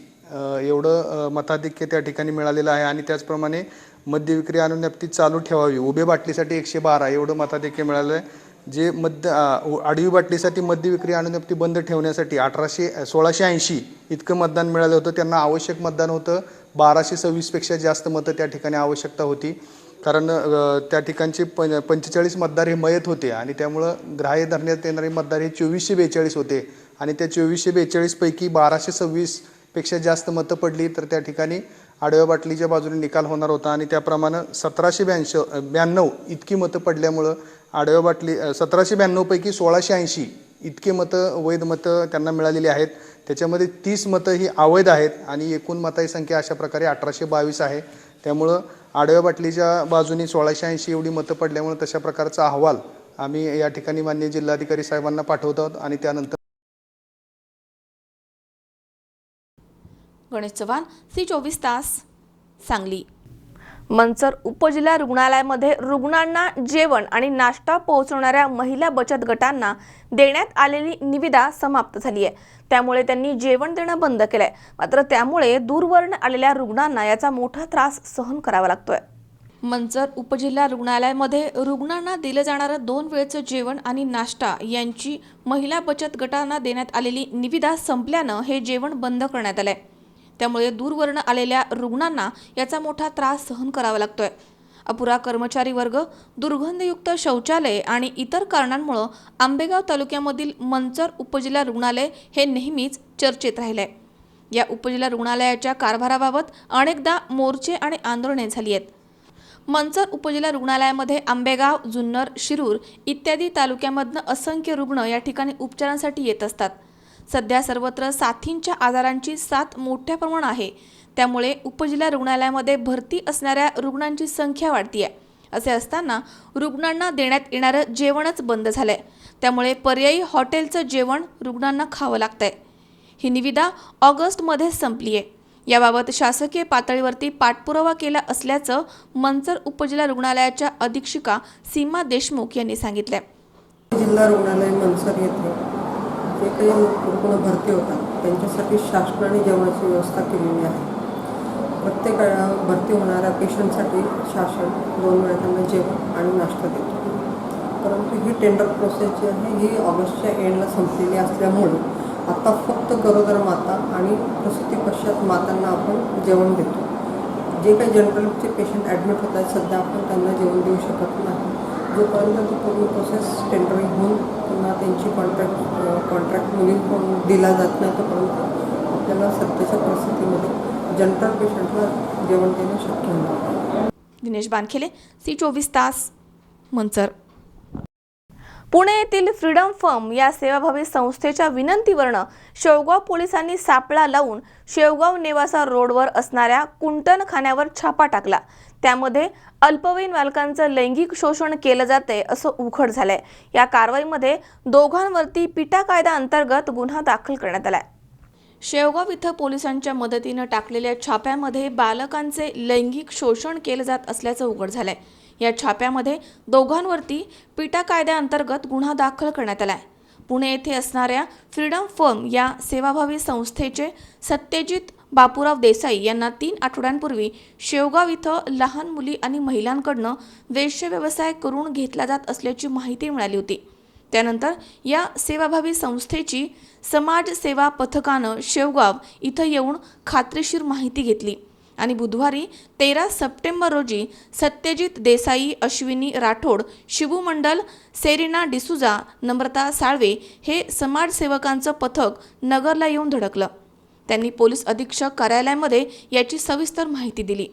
एवढं मताधिक्य त्या ठिकाणी मिळालेलं आहे आणि त्याचप्रमाणे मद्य विक्री अनुज्ञप्ती चालू ठेवावी उभे बाटलीसाठी 112 एवढं मताधिक्य मिळालं आहे. जे आडवी बाटलीसाठी मद्य विक्री अनुज्ञप्ती बंद ठेवण्यासाठी 1680 इतकं मतदान मिळालं होतं. त्यांना आवश्यक मतदान होतं 1226 पेक्षा जास्त मतं त्या ठिकाणी आवश्यकता होती कारण त्या ठिकाणचे 45 मतदार हे मयत होते आणि त्यामुळं ग्राह्य धरण्यात येणारे मतदार हे 2442 होते आणि त्या 2442 पैकी 1226 पेक्षा जास्त मतं पडली तर त्या ठिकाणी आडव्या बाटलीच्या बाजूने निकाल होणार होता आणि त्याप्रमाणे 1792 इतकी मतं पडल्यामुळं आडव्या बाटली 1792 पैकी 1680 इतके मतं वैध मतं त्यांना मिळालेली आहेत. त्याच्यामध्ये 30 मतं ही अवैध आहेत आणि एकूण मताची संख्या अशा प्रकारे 1822 आहे. त्यामुळं आडव्या बाटलीच्या बाजूने 1680 एवढी मतं पडल्यामुळे तशा प्रकारचा अहवाल आम्ही या ठिकाणी माननीय जिल्हाधिकारी साहेबांना पाठवत आहोत आणि त्यानंतर गणेश चव्हाण, C24 तास, सांगली. मंचर उपजिल्हा रुग्णालयामध्ये रुग्णांना जेवण आणि नाश्ता पोहोचवणाऱ्या महिला बचत गटांना देण्यात आलेली निविदा समाप्त झाली आहे. त्यामुळे त्यांनी जेवण देणं बंद केलंय. मात्र त्यामुळे दूरवरून आलेल्या रुग्णांना याचा मोठा त्रास सहन करावा लागतोय. मंचर उपजिल्हा रुग्णालयामध्ये रुग्णांना दिलं जाणारं 2 वेळचं जेवण आणि नाश्ता यांची महिला बचत गटांना देण्यात आलेली निविदा संपल्यानं हे जेवण बंद करण्यात आलंय. त्यामुळे दूरवरून आलेल्या रुग्णांना याचा मोठा त्रास सहन करावा लागतोय. अपुरा कर्मचारी वर्ग, दुर्गंधयुक्त शौचालय आणि इतर कारणांमुळे आंबेगाव तालुक्यामधील मंचर उपजिल्हा रुग्णालय हे नेहमीच चर्चेत राहिले. या उपजिल्हा रुग्णालयाच्या कारभाराबाबत अनेकदा मोर्चे आणि आंदोलने झाली आहेत. मंचर उपजिल्हा रुग्णालयामध्ये आंबेगाव, जुन्नर, शिरूर इत्यादी तालुक्यामधनं असंख्य रुग्ण या ठिकाणी उपचारांसाठी येत असतात. सध्या सर्वत्र साथींच्या आजारांची साथ मोठ्या प्रमाणात आहे. त्यामुळे उपजिल्हा रुग्णालयामध्ये भरती असणाऱ्या रुग्णांची संख्या वाढतीये. असे असताना रुग्णांना देण्यात येणारं जेवणच बंद झालंय. त्यामुळे पर्यायी हॉटेलचं जेवण रुग्णांना खावं लागतंय. ही निविदा ऑगस्टमध्ये संपली आहे. याबाबत शासकीय पातळीवरती पाठपुरावा केला असल्याचं मंचर उपजिल्हा रुग्णालयाच्या अधीक्षिका सीमा देशमुख यांनी सांगितले. जिल्हा रुग्णालय मंचर येथे जे काही रुग्ण भरती होतात त्यांच्यासाठी शासनाने जेवणाची व्यवस्था केलेली आहे. प्रत्येक भरती होणाऱ्या पेशंटसाठी शासन 2 वेळा त्यांना जेवण आणि नाश्ता देतो. परंतु ही टेंडर प्रोसेस जी आहे ही ऑगस्टच्या एंडला संपलेली असल्यामुळे आता फक्त गरोदर माता आणि प्रसूती पश्चात मातांना आपण जेवण देतो. जे काही जनरलचे पेशंट ॲडमिट होत आहेत सध्या आपण त्यांना जेवण देऊ शकत नाही. जोपर्यंत ती पूर्ण प्रोसेस टेंडरिंग होऊन पुन्हा त्यांची कॉन्ट्रॅक्ट मुलींकडून दिला जात नाही तोपर्यंत आपल्याला सध्याच्या परिस्थितीमध्ये जनरल पेशंटला जेवण देणं शक्य होणार. दिनेश बानखेले, C24 तास, मंचर. पुणे येथील फ्रीडम फर्म या सेवाभावी संस्थेच्या विनंतीवरनं शेवगाव पोलिसांनी सापळा लावून शेवगाव नेवासा रोडवर असणाऱ्या कुंटणखान्यावर छापा टाकला. त्यामध्ये अल्पवयीन बालकांचं लैंगिक शोषण केलं जाते असं उघड झालंय. या कारवाईमध्ये दोघांवरती पिटा कायदा अंतर्गत गुन्हा दाखल करण्यात आलाय. शेवगाव इथं पोलिसांच्या मदतीनं टाकलेल्या छाप्यामध्ये बालकांचे लैंगिक शोषण केलं जात असल्याचं उघड झालंय. या छाप्यामध्ये दोघांवरती पिटा कायद्याअंतर्गत गुन्हा दाखल करण्यात आलाय. पुणे येथे असणाऱ्या फ्रीडम फर्म या सेवाभावी संस्थेचे सत्यजित बापूराव देसाई यांना 3 आठवड्यांपूर्वी शेवगाव इथं लहान मुली आणि महिलांकडनं वेश्य व्यवसाय करून घेतला जात असल्याची माहिती मिळाली होती. त्यानंतर या सेवाभावी संस्थेची समाजसेवा पथकानं शेवगाव इथं येऊन खात्रीशीर माहिती घेतली आणि बुधवारी 13 सप्टेंबर रोजी सत्यजित देसाई, अश्विनी राठोड, शिबू मंडल, सेरिना डिसुजा, नम्रता साळवे हे समाजसेवकांचं पथक नगरला येऊन धडकलं. त्यांनी पोलीस अधीक्षक कार्यालयामध्ये याची सविस्तर माहिती दिली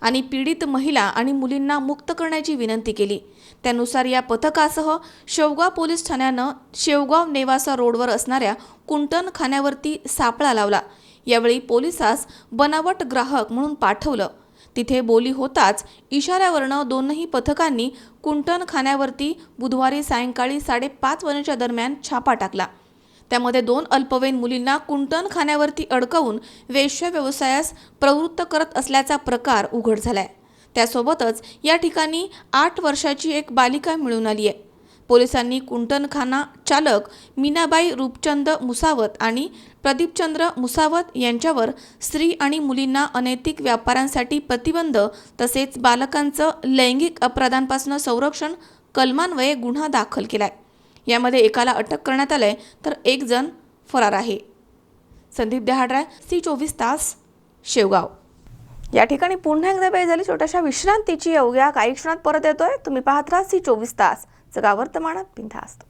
आणि पीडित महिला आणि मुलींना मुक्त करण्याची विनंती केली. त्यानुसार या पथकासह शेवगाव पोलीस ठाण्यानं शेवगाव नेवासा रोडवर असणाऱ्या कुंटणखान्यावरती सापळा लावला. यावेळी पोलिसास बनावट ग्राहक म्हणून पाठवलं. तिथे बोली होताच इशाऱ्यावरनं दोनही पथकांनी कुंटणखान्यावरती बुधवारी सायंकाळी 5:30 वाजण्याच्या दरम्यान छापा टाकला. त्यामध्ये 2 अल्पवयीन मुलींना कुंटणखान्यावरती अडकवून वेश्या व्यवसायास प्रवृत्त करत असल्याचा प्रकार उघड झालाय. त्यासोबतच या ठिकाणी 8 वर्षाची एक बालिका मिळून आली आहे. पोलिसांनी कुंटणखाना चालक मीनाबाई रूपचंद मुसावत आणि प्रदीपचंद्र मुसावत यांच्यावर स्त्री आणि मुलींना अनैतिक व्यापारांसाठी प्रतिबंध तसेच बालकांचं लैंगिक अपराधांपासून संरक्षण कलमान्वये गुन्हा दाखल केलाय. यामध्ये एकाला अटक करण्यात आलंय तर 1 जण फरार आहे. संदीप देहाडराय, C24 तास, शेवगाव. या ठिकाणी पुन्हा एकदा वेळ झाली छोट्याशा विश्रांतीची. अवघ्या काही क्षणात परत येतोय. तुम्ही पाहत राहा C24 तास, जगा वर्तमानात बिनधास्त.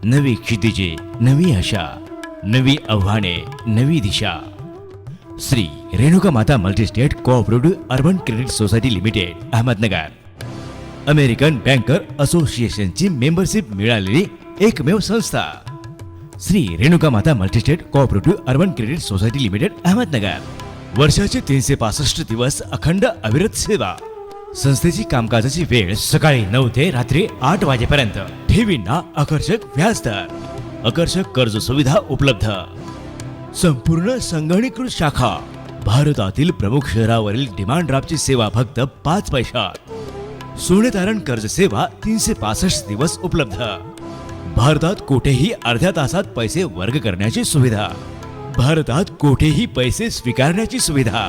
नवी क्षितिजे, नवी आशा, नवी आव्हाने, नवी दिशा. Shri Renuka Mata multistate cooperative urban credit society limited, Ahmednagar. American banker असोसिएशनची मेंबरशिप मिळालेली एकमेव संस्था. Shri Renuka Mata multistate cooperative urban credit society limited, Ahmednagar. वर्षाचे 365 दिवस अखंड अविरत सेवा. संस्थेची कामकाजाची वेळ सकाळी 9 ते रात्री 8 वाजेपर्यंत. ठेवींना आकर्षक व्याजदर, आकर्षक कर्ज सुविधा उपलब्ध. संपूर्ण संगणकीकृत शाखा. भारतातील प्रमुख शहरावरील डिमांड ड्राफ्टची सेवा फक्त 5 पैशात. सोने तारण कर्ज सेवा 365 दिवस उपलब्ध. भारतात कुठेही अर्ध्या तासात पैसे वर्ग करण्याची सुविधा. भारतात कुठेही पैसे स्वीकारण्याची सुविधा.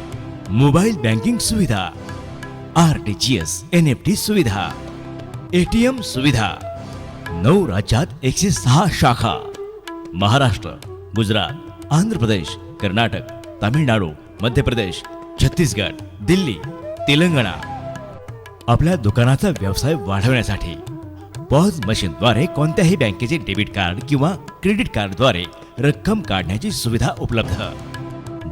मोबाईल बँकिंग सुविधा. RTGS, NFT सुविधा. ATM सुविधा. 9 राज्यात 106 शाखा. महाराष्ट्र, गुजरात, आंध्र प्रदेश, कर्नाटक, तामिळनाडू, मध्य प्रदेश, छत्तीसगड, दिल्ली, तेलंगणा. आपल्या दुकानाचा व्यवसाय वाढवण्यासाठी पॉज मशीनद्वारे कोणत्याही बँकेचे डेबिट कार्ड किंवा क्रेडिट कार्डद्वारे रक्कम काढण्याची सुविधा उपलब्ध.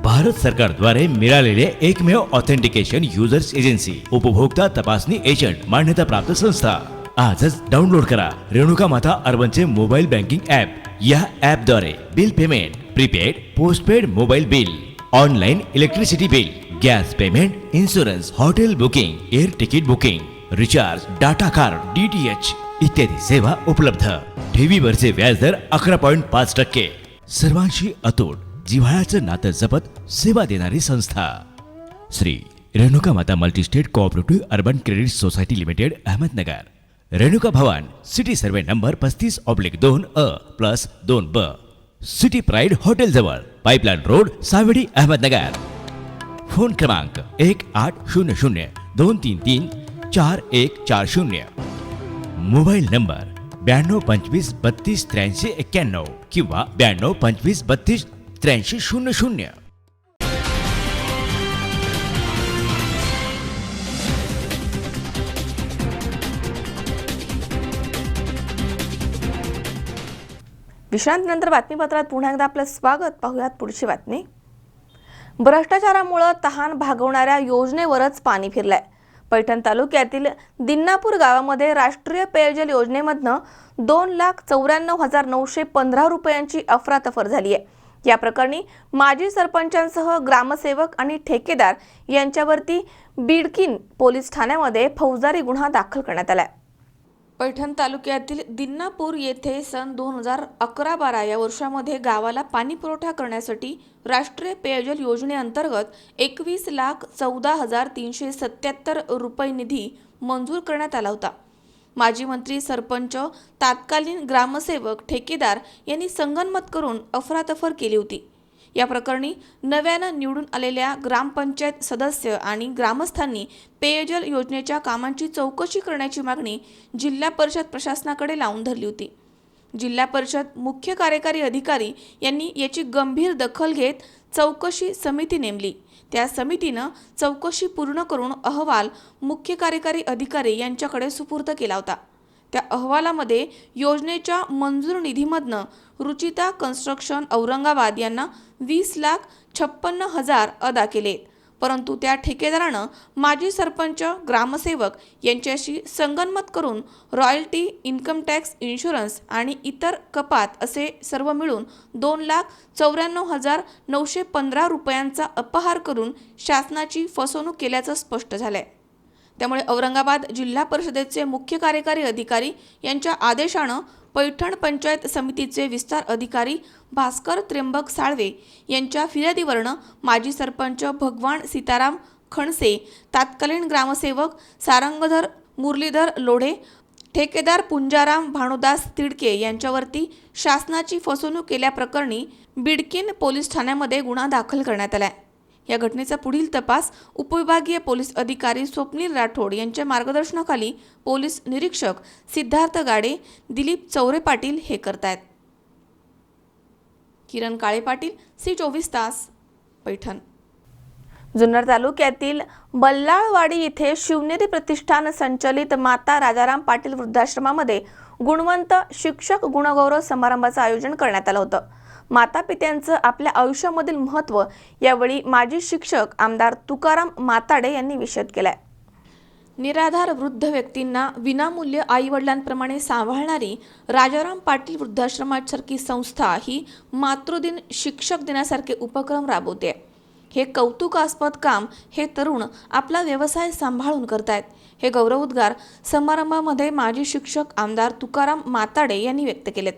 भारत सरकारद्वारे मिळालेले एकमेव ऑथेंटिकेशन युजर्स एजन्सी. उपभोक्ता तपासणी एजंट मान्यता प्राप्त संस्था. आजच डाउनलोड करा रेणुका माता अर्बनचे मोबाईल बँकिंग ॲप. या ॲपद्वारे bill payment, prepaid, postpaid mobile bill, online electricity bill, gas payment, insurance, hotel booking, air ticket booking, recharge, data card, DTH इत्यादी सेवा उपलब्ध. ठेवीवरचे व्याजदर 11.5%. सर्वांशी अतूट जिव्हाळ्याचं नातं जपत सेवा देणारी संस्था Shri Renuka Mata multistate cooperative urban credit society limited, Ahmednagar. Renuka Bhavan, city survey number 35/2A+2B, city pride hotel जवळ, pipeline road, Savedi, Ahmednagar. Phone क्रमांक 1800-233-4140. मोबाईल नंबर 9225328391 किंवा 9225328300. विश्रांतीनंतर बातमीपत्रात पुन्हा एकदा आपलं स्वागत. पाहूयात पुढची बातमी. भ्रष्टाचारामुळे तहान भागवणाऱ्या योजनेवरच पाणी फिरलंय. पैठण तालुक्यातील दिन्नापूर गावामध्ये राष्ट्रीय पेयजल योजनेमधनं 2,94,915 रुपयांची अफरातफर झाली आहे. या प्रकरणी माजी सरपंचांसह ग्रामसेवक आणि ठेकेदार यांच्यावरती बिडकीन पोलीस ठाण्यामध्ये फौजदारी गुन्हा दाखल करण्यात आलाय. पैठण तालुक्यातील दिन्नापूर येथे सन 2011-12 या वर्षामध्ये गावाला पाणी पुरवठा करण्यासाठी राष्ट्रीय पेयजल योजनेअंतर्गत 21,14,377 रुपये निधी मंजूर करण्यात आला होता. माजी मंत्री, सरपंच, तात्कालीन ग्रामसेवक, ठेकेदार यांनी संगनमत करून अफरातफर केली होती. या प्रकरणी नव्यानं निवडून आलेल्या ग्रामपंचायत सदस्य आणि ग्रामस्थांनी पेयजल योजनेच्या कामांची चौकशी करण्याची मागणी जिल्हा परिषद प्रशासनाकडे लावून धरली होती. जिल्हा परिषद मुख्य कार्यकारी अधिकारी यांनी याची गंभीर दखल घेत चौकशी समिती नेमली. त्या समितीनं चौकशी पूर्ण करून अहवाल मुख्य कार्यकारी अधिकारी यांच्याकडे सुपूर्द केला होता. त्या अहवालामध्ये योजनेच्या मंजूर निधीमधनं रुचिता कन्स्ट्रक्शन औरंगाबाद यांना 20,56,000 अदा केले. परंतु त्या ठेकेदारानं माजी सरपंच, ग्रामसेवक यांच्याशी संगनमत करून रॉयल्टी, इन्कम टॅक्स, इन्शुरन्स आणि इतर कपात असे सर्व मिळून 2,94,915 रुपयांचा अपहार करून शासनाची फसवणूक केल्याचं स्पष्ट झालंय. त्यामुळे औरंगाबाद जिल्हा परिषदेचे मुख्य कार्यकारी अधिकारी यांच्या आदेशानं पैठण पंचायत समितीचे विस्तार अधिकारी भास्कर त्र्यंबक साळवे यांच्या फिर्यादीवरनं माजी सरपंच भगवान सीताराम खणसे, तात्कालीन ग्रामसेवक सारंगधर मुरलीधर लोढे, ठेकेदार पुंजाराम भानुदास तिडके यांच्यावरती शासनाची फसवणूक केल्याप्रकरणी बिडकीन पोलीस ठाण्यामध्ये गुन्हा दाखल करण्यात आला. या घटनेचा पुढील तपास उपविभागीय पोलीस अधिकारी स्वप्नील राठोड यांच्या मार्गदर्शनाखाली पोलीस निरीक्षक सिद्धार्थ गाडे, दिलीप चौरे पाटील हे करतायत. किरण काळे पाटील, C24 तास, पैठण. जुन्नर तालुक्यातील बल्लाळवाडी येथे शिवनेरी प्रतिष्ठान संचलित माता राजाराम पाटील वृद्धाश्रमामध्ये गुणवंत शिक्षक गुणगौरव समारंभाचं आयोजन करण्यात आलं होतं. माता पित्यांचं आपल्या आयुष्यामधील महत्त्व यावेळी माजी शिक्षक आमदार तुकाराम माताडे यांनी विशद केलाय. निराधार वृद्ध व्यक्तींना विनामूल्य आईवडिलांप्रमाणे सांभाळणारी राजाराम पाटील वृद्धाश्रमासारखी संस्था ही मातृदिन, शिक्षक दिनासारखे उपक्रम राबवते. हे कौतुकास्पद काम हे तरुण आपला व्यवसाय सांभाळून करतायत. हे गौरवोद्गार समारंभामध्ये माजी शिक्षक आमदार तुकाराम माताडे यांनी व्यक्त केलेत.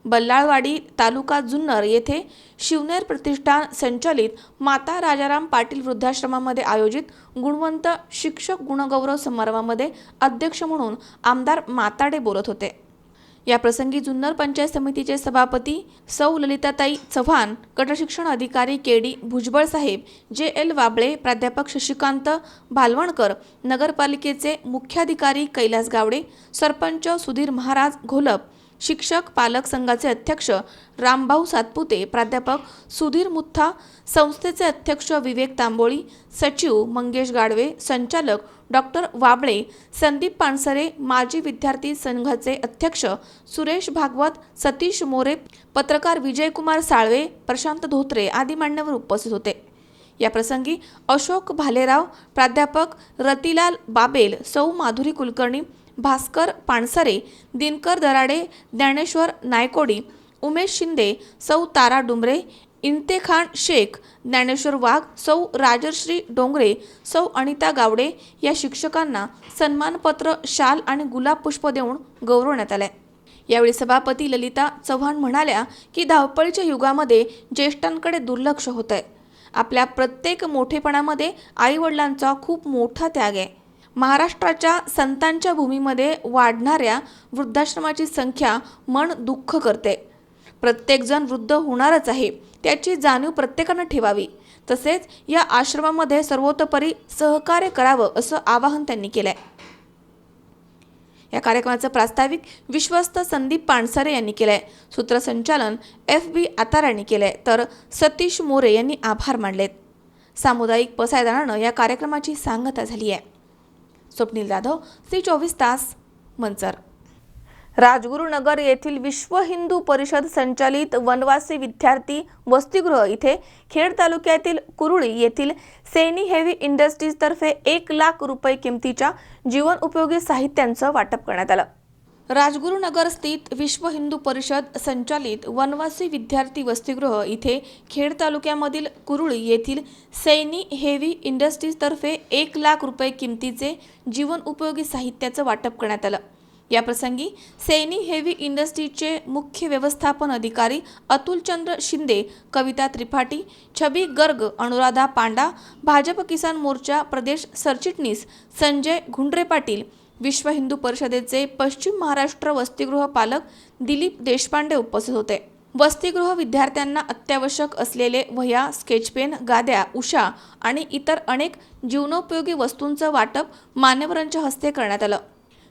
बल्लाळवाडी, तालुका जुन्नर येथे शिवनेर प्रतिष्ठान संचलित माता राजाराम पाटील वृद्धाश्रमामध्ये आयोजित गुणवंत शिक्षक गुणगौरव समारंभामध्ये अध्यक्ष म्हणून आमदार माताडे बोलत होते. या प्रसंगी जुन्नर पंचायत समितीचे सभापती सौ ललिताताई चव्हाण, गटशिक्षण अधिकारी KD भुजबळ साहेब, JL वाबळे, प्राध्यापक शशिकांत भालवणकर, नगरपालिकेचे मुख्याधिकारी कैलास गावडे, सरपंच सुधीर महाराज घोलप, शिक्षक पालक संघाचे अध्यक्ष रामभाऊ सातपुते, प्राध्यापक सुधीर मुथा, संस्थेचे अध्यक्ष विवेक तांबोळी, सचिव मंगेश गाडवे, संचालक डॉक्टर वाबळे, संदीप पानसरे, माजी विद्यार्थी संघाचे अध्यक्ष सुरेश भागवत, सतीश मोरे, पत्रकार विजयकुमार साळवे, प्रशांत धोत्रे आदी मान्यवर उपस्थित होते. या प्रसंगी अशोक भालेराव, प्राध्यापक रतिलाल बाबेल, सौ माधुरी कुलकर्णी, भास्कर पानसरे, दिनकर दराडे, ज्ञानेश्वर नायकोडी, उमेश शिंदे, सौ तारा डुंबरे, इम्तेखान शेख, ज्ञानेश्वर वाघ, सौ राजश्री डोंगरे, सौ अनिता गावडे या शिक्षकांना सन्मानपत्र, शाल आणि गुलाब पुष्प देऊन गौरवण्यात आले. यावेळी सभापती ललिता चव्हाण म्हणाल्या की धावपळीच्या युगामध्ये ज्येष्ठांकडे दुर्लक्ष होत आहे. आपल्या प्रत्येक मोठेपणामध्ये आईवडिलांचा खूप मोठा त्याग आहे. महाराष्ट्राच्या संतांच्या भूमीमध्ये वाढणाऱ्या वृद्धाश्रमाची संख्या मन दुःख करते. प्रत्येकजण वृद्ध होणारच आहे, त्याची जाणीव प्रत्येकानं ठेवावी. तसेच या आश्रमामध्ये सर्वतोपरी सहकार्य करावं असं आवाहन त्यांनी केलंय. या कार्यक्रमाचं प्रास्ताविक विश्वस्त संदीप पानसरे यांनी केलंय. सूत्रसंचालन FB आतार यांनी केलंय, तर सतीश मोरे यांनी आभार मानलेत. सामुदायिक पसायदानानं या कार्यक्रमाची सांगता झाली आहे. स्वप्नील जाधव, C24 तास, मंचर. राजगुरुनगर येथील विश्व हिंदू परिषद संचालित वनवासी विद्यार्थी वसतिगृह इथे खेड तालुक्यातील कुरुळी येथील सैनी हेवी इंडस्ट्रीज तर्फे 1 लाख रुपये किमतीच्या जीवन उपयोगी साहित्यांचं वाटप करण्यात आलं. राजगुरुनगर स्थित विश्व हिंदू परिषद संचालित वनवासी विद्यार्थी वसतिगृह इथे खेड तालुक्यामधील कुरुळी येथील सैनी हेवी इंडस्ट्रीज तर्फे 1 लाख रुपये किमतीचे जीवन उपयोगी साहित्याचं वाटप करण्यात आलं. याप्रसंगी सैनी हेवी इंडस्ट्रीजचे मुख्य व्यवस्थापन अधिकारी अतुलचंद्र शिंदे, कविता त्रिपाठी, छबी गर्ग, अनुराधा पांडा, भाजप किसान मोर्चा प्रदेश सरचिटणीस संजय घुंडरे पाटील, विश्व हिंदू परिषदेचे पश्चिम महाराष्ट्र वसतिगृह पालक दिलीप देशपांडे उपस्थित होते. वसतिगृह विद्यार्थ्यांना अत्यावश्यक असलेले वह्या, स्केचपेन, गाद्या, उषा आणि इतर अनेक जीवनोपयोगी वस्तूंचं वाटप मान्यवरांच्या हस्ते करण्यात आलं.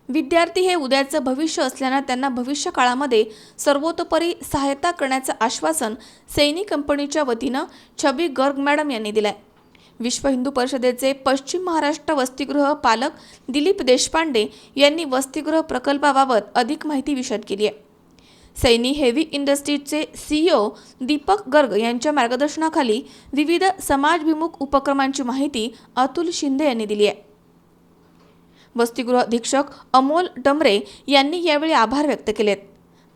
विद्यार्थी हे उद्याचं भविष्य असल्यानं त्यांना भविष्य काळामध्ये सर्वतोपरी सहायता करण्याचं आश्वासन सैनी कंपनीच्या वतीनं छबी गर्ग मॅडम यांनी दिलंय. विश्व हिंदू परिषदेचे पश्चिम महाराष्ट्र वसतिगृह पालक दिलीप देशपांडे यांनी वसतिगृह प्रकल्पाबाबत अधिक माहिती विशद केली आहे. सैनी हेवी इंडस्ट्रीजचे CEO दीपक गर्ग यांच्या मार्गदर्शनाखाली विविध समाजभिमुख उपक्रमांची माहिती अतुल शिंदे यांनी दिली आहे. वसतिगृह अधीक्षक अमोल डमरे यांनी यावेळी आभार व्यक्त केलेत.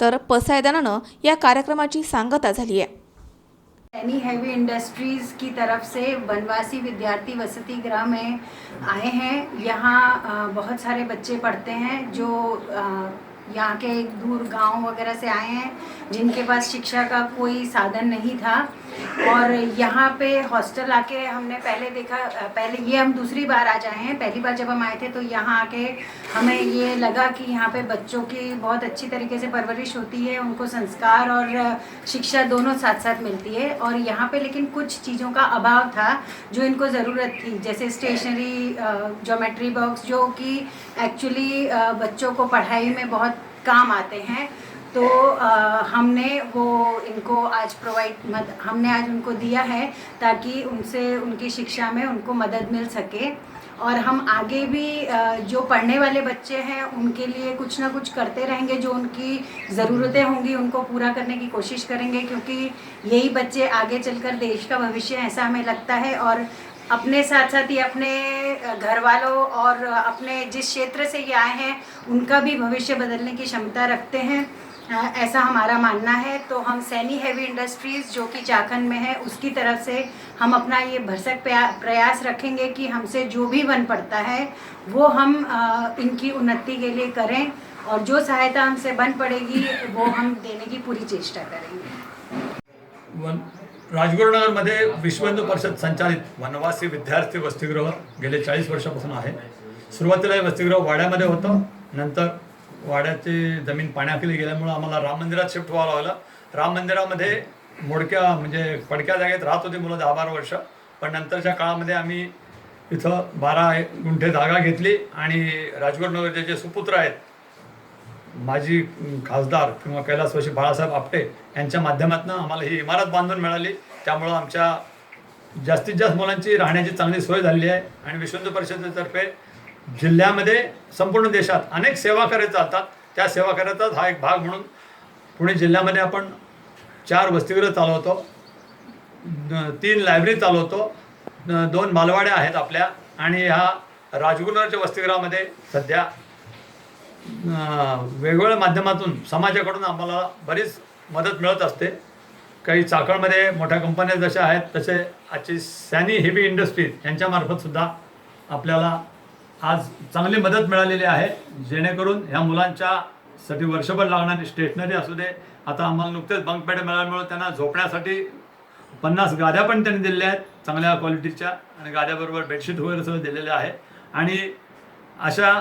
तर पसायदानानं या कार्यक्रमाची सांगता झाली आहे. सैनी हैवी इंडस्ट्रीज़ की तरफ से वनवासी विद्यार्थी वसति गृह में आए हैं. यहाँ बहुत सारे बच्चे पढ़ते हैं जो यहाँ के दूर गांव वगैरह से आए हैं, जिनके पास शिक्षा का कोई साधन नहीं था. और यहाँ पे हॉस्टल आके हमने पहले देखा, पहले ये हम दूसरी बार आज आए हैं. पहली बार जब हम आए थे तो यहाँ आके हमें ये लगा कि यहाँ पे बच्चों की बहुत अच्छी तरीके से परवरिश होती है, उनको संस्कार और शिक्षा दोनों साथ साथ मिलती है. और यहाँ पे लेकिन कुछ चीज़ों का अभाव था जो इनको ज़रूरत थी, जैसे स्टेशनरी, ज्योमेट्री बॉक्स, जो कि एक्चुअली बच्चों को पढ़ाई में बहुत काम आते हैं. तो हमने वो इनको आज हमने आज उनको दिया है ताकि उनसे उनकी शिक्षा में उनको मदद मिल सके. और हम आगे भी जो पढ़ने वाले बच्चे हैं उनके लिए कुछ ना कुछ करते रहेंगे. जो उनकी ज़रूरतें होंगी उनको पूरा करने की कोशिश करेंगे, क्योंकि यही बच्चे आगे चलकर देश का भविष्य, ऐसा हमें लगता है. और अपने साथ साथ ही अपने घर वालों और अपने जिस क्षेत्र से ये आए हैं उनका भी भविष्य बदलने की क्षमता रखते हैं, ऐसा हमारा मानना है. तो हम सैनी हैवी इंडस्ट्रीज़ जो कि चाखन में है उसकी तरफ से हम अपना ये भरसक प्रयास रखेंगे कि हमसे जो भी बन पड़ता है वो हम इनकी उन्नति के लिए करें, और जो सहायता हमसे बन पड़ेगी वो हम देने की पूरी चेष्टा करेंगे. राजगुरुनगरमध्ये विश्व हिंदू परिषद संचालित वनवासी विद्यार्थी वसतिगृह गेले 40 वर्षापासून आहे. सुरुवातीला हे वसतिगृह वाड्यामध्ये होतं. नंतर वाड्याची जमीन पाण्याखाली गेल्यामुळं आम्हाला राम मंदिरात शिफ्ट व्हावं लागलं. राम मंदिरामध्ये मोडक्या म्हणजे पडक्या जागेत राहत होती मुलं 10-12 वर्ष. पण नंतरच्या काळामध्ये आम्ही इथं 12 गुंठे जागा घेतली आणि राजगुरुनगरचे जे सुपुत्र आहेत, माजी खासदार किंवा कैलासवासी बाळासाहेब आपटे यांच्या माध्यमातून आम्हाला ही इमारत बांधून मिळाली. त्यामुळं आमच्या जास्तीत जास्त मुलांची राहण्याची चांगली सोय झालेली आहे. आणि विश्व हिंदू परिषदेतर्फे जिल्ह्यामध्ये संपूर्ण देशात अनेक सेवा कार्य चालतात. त्या सेवा कार्याचाच हा एक भाग म्हणून पुणे जिल्ह्यामध्ये आपण 4 वसतिगृह चालवतो, 3 लायब्ररी चालवतो, 2 बालवाड्या आहेत आपल्या. आणि ह्या राजगुरुनगरच्या वसतिगृहामध्ये सध्या वेगवेगळ्या माध्यमातून समाजाकडून आम्हाला बरीच मदत मिळत असते. काही चाकळमध्ये मोठ्या कंपन्या जशा आहेत तसे आजची सॅनी हेवी इंडस्ट्रीज यांच्यामार्फत सुद्धा आपल्याला आज चांगली मदत मिळालेली आहे, जेणेकरून ह्या मुलांच्यासाठी वर्षभर लागणारी स्टेशनरी असू दे. आता आम्हाला नुकतेच बंक बेड मिळाल्यामुळे त्यांना झोपण्यासाठी 50 गाद्या पण त्यांनी दिलेल्या आहेत चांगल्या क्वालिटीच्या, आणि गाद्याबरोबर बेडशीट वगैरे सगळं दिलेलं आहे. आणि अशा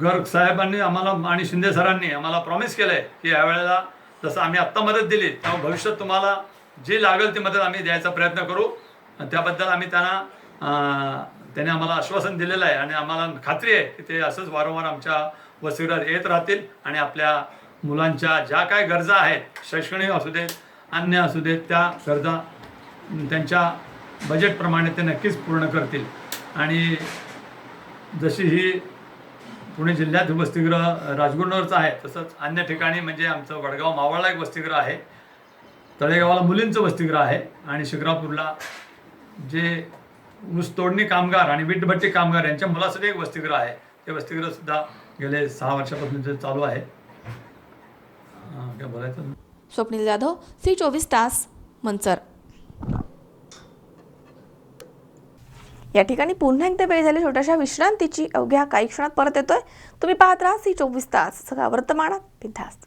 गर्ग साहेबांनी आम्हाला आणि शिंदे सरांनी आम्हाला प्रॉमिस केलं आहे की यावेळेला जसं आम्ही आत्ता मदत दिली तेव्हा भविष्यात तुम्हाला जी लागेल ती मदत आम्ही द्यायचा प्रयत्न करू. त्याबद्दल आम्ही त्याने आम्हाला आश्वासन दिलेलं आहे आणि आम्हाला खात्री आहे की ते असंच वारंवार आमच्या वसतिगृहात येत राहतील आणि आपल्या मुलांच्या ज्या काय गरजा आहेत, शैक्षणिक असू देत, अन्य असू देत, त्या गरजा त्यांच्या बजेटप्रमाणे ते नक्कीच पूर्ण करतील. आणि जशी ही पुणे जिल्ह्यात वसतिगृह राजगुरूनगरचं आहे, तसंच अन्य ठिकाणी म्हणजे आमचं वडगाव मावळला एक वसतिगृह आहे, तळेगावाला मुलींचं वसतिगृह आहे, आणि शिक्रापूरला जे ऊस तोडणी कामगार आणि वीटभट्टी कामगार यांच्या मुलासाठी एक वसतिगृह आहे. ते वसतिगृहसुद्धा गेले 6 वर्षापासून ते चालू आहे. काय बोलायचं? स्वप्नील जाधव, C24 तास, मंचर. या ठिकाणी पुन्हा एकदा वेळ झाली छोट्याशा विश्रांतीची. अवघ्या काही क्षणात परत येतोय. तुम्ही पाहत राहा C24 तास, सगळा वर्तमानात बिनधास्त.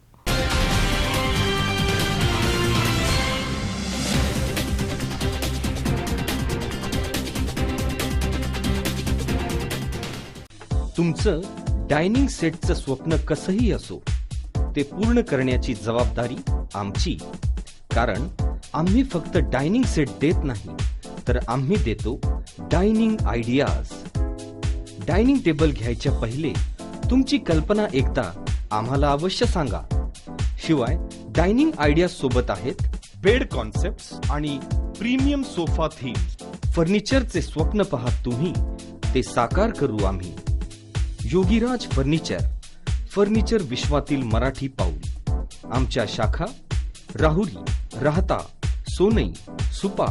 तुमचं डायनिंग सेटचं स्वप्न कसंही असो, ते पूर्ण करण्याची जबाबदारी आमची. कारण आम्ही फक्त डायनिंग सेट देत नाही, तर आम्ही देतो डायनिंग आयडियाज. डायनिंग टेबल घ्यायच्या पहिले तुमची कल्पना एकदा आम्हाला अवश्य सांगा. शिवाय डायनिंग आयडियाज सोबत आहेत बेड कॉन्सेप्ट्स आणि प्रीमियम सोफा थीम. फर्निचरचे स्वप्न पाहत तुम्ही, ते साकार करू आम्ही. योगीराज फर्निचर, फर्निचर विश्वातील मराठी पाऊल. आमच्या शाखा राहुरी, राहता, सोनई, सुपा,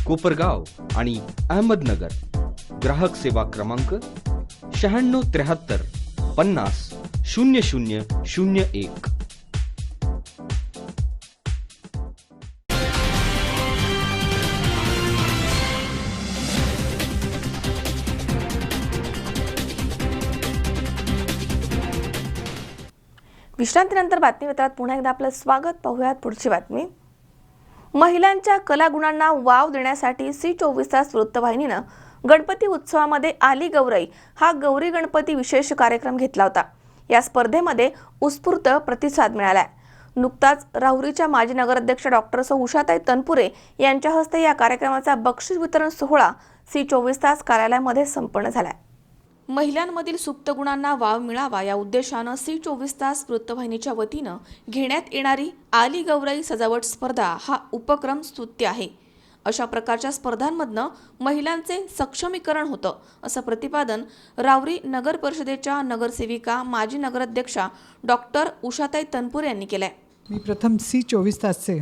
कोपरगाव आणि अहमदनगर. ग्राहक सेवा क्रमांक 9673 50 0001. विश्रांतीनंतर बातमीपत्रात पुन्हा एकदा आपलं स्वागत. पाहूयात पुढची बातमी. महिलांच्या कलागुणांना वाव देण्यासाठी C24 तास वृत्तवाहिनीनं गणपती उत्सवामध्ये आली गौराई हा गौरी गणपती विशेष कार्यक्रम घेतला होता. या स्पर्धेमध्ये उत्स्फूर्त प्रतिसाद मिळालाय. नुकताच राहुरीच्या माजी नगराध्यक्ष डॉक्टर सौ उषाताई तनपुरे यांच्या हस्ते या कार्यक्रमाचा बक्षीस वितरण सोहळा C24 तास कार्यालयामध्ये संपन्न झालाय. महिलांमधील सुप्त गुणांना वाव मिळावा या उद्देशानं C24 तास वृत्तवाहिनीच्या वतीनं घेण्यात येणारी आली गौराई सजावट स्पर्धा हा उपक्रम स्तुत्य आहे. अशा प्रकारच्या स्पर्धांमधनं महिलांचे सक्षमीकरण होतं, असं प्रतिपादन राहुरी नगर परिषदेच्या नगरसेविका माजी नगराध्यक्षा डॉक्टर उषाताई तनपुरे यांनी केलंय. मी प्रथम C24 तासचे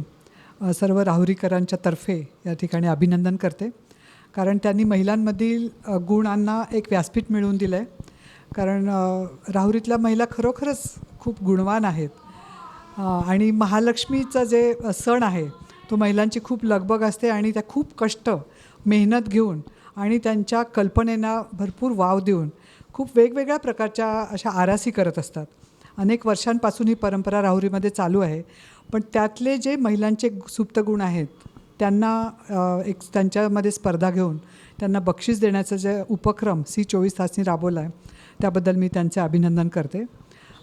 सर्व राहुरीकरांच्या तर्फे या ठिकाणी अभिनंदन करते, कारण त्यांनी महिलांमधील गुणांना एक व्यासपीठ मिळवून दिलं आहे. कारण राहुरीतल्या महिला खरोखरच खूप गुणवान आहेत आणि महालक्ष्मीचा जे सण आहे तो महिलांची खूप लगबग असते आणि त्या खूप कष्ट मेहनत घेऊन आणि त्यांच्या कल्पनेला भरपूर वाव देऊन खूप वेगवेगळ्या प्रकारच्या अशा आरासी करत असतात. अनेक वर्षांपासून ही परंपरा राहुरीमध्ये चालू आहे. पण त्यातले जे महिलांचे सुप्त गुण आहेत त्यांना एक त्यांच्यामध्ये स्पर्धा घेऊन त्यांना बक्षीस देण्याचा जे उपक्रम C24 तासनी राबवला आहे त्याबद्दल मी त्यांचे अभिनंदन करते.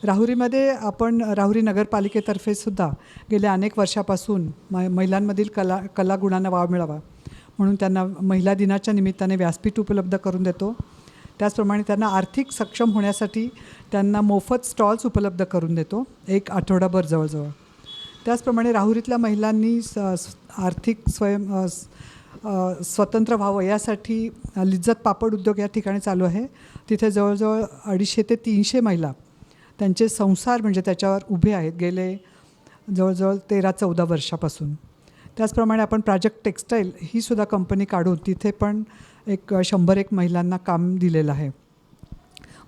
राहुरीमध्ये आपण राहुरी नगरपालिकेतर्फे सुद्धा गेल्या अनेक वर्षापासून महिलांमधील कलागुणांना वाव मिळावा म्हणून त्यांना महिला दिनाच्या निमित्ताने व्यासपीठ उपलब्ध करून देतो. त्याचप्रमाणे त्यांना आर्थिक सक्षम होण्यासाठी त्यांना मोफत स्टॉल्स उपलब्ध करून देतो 1 आठवडाभर जवळजवळ. त्याचप्रमाणे राहुरीतल्या महिलांनी आर्थिक स्वतंत्र व्हावं यासाठी लिज्जत पापड उद्योग या ठिकाणी चालू आहे. तिथे जवळजवळ 250 ते 300 महिला त्यांचे संसार म्हणजे त्याच्यावर उभे आहेत गेले जवळजवळ 13-14 वर्षापासून. त्याचप्रमाणे आपण प्राजक्त टेक्स्टाईल ही सुद्धा कंपनी काढून तिथे पण एक 101 महिलांना काम दिलेलं आहे.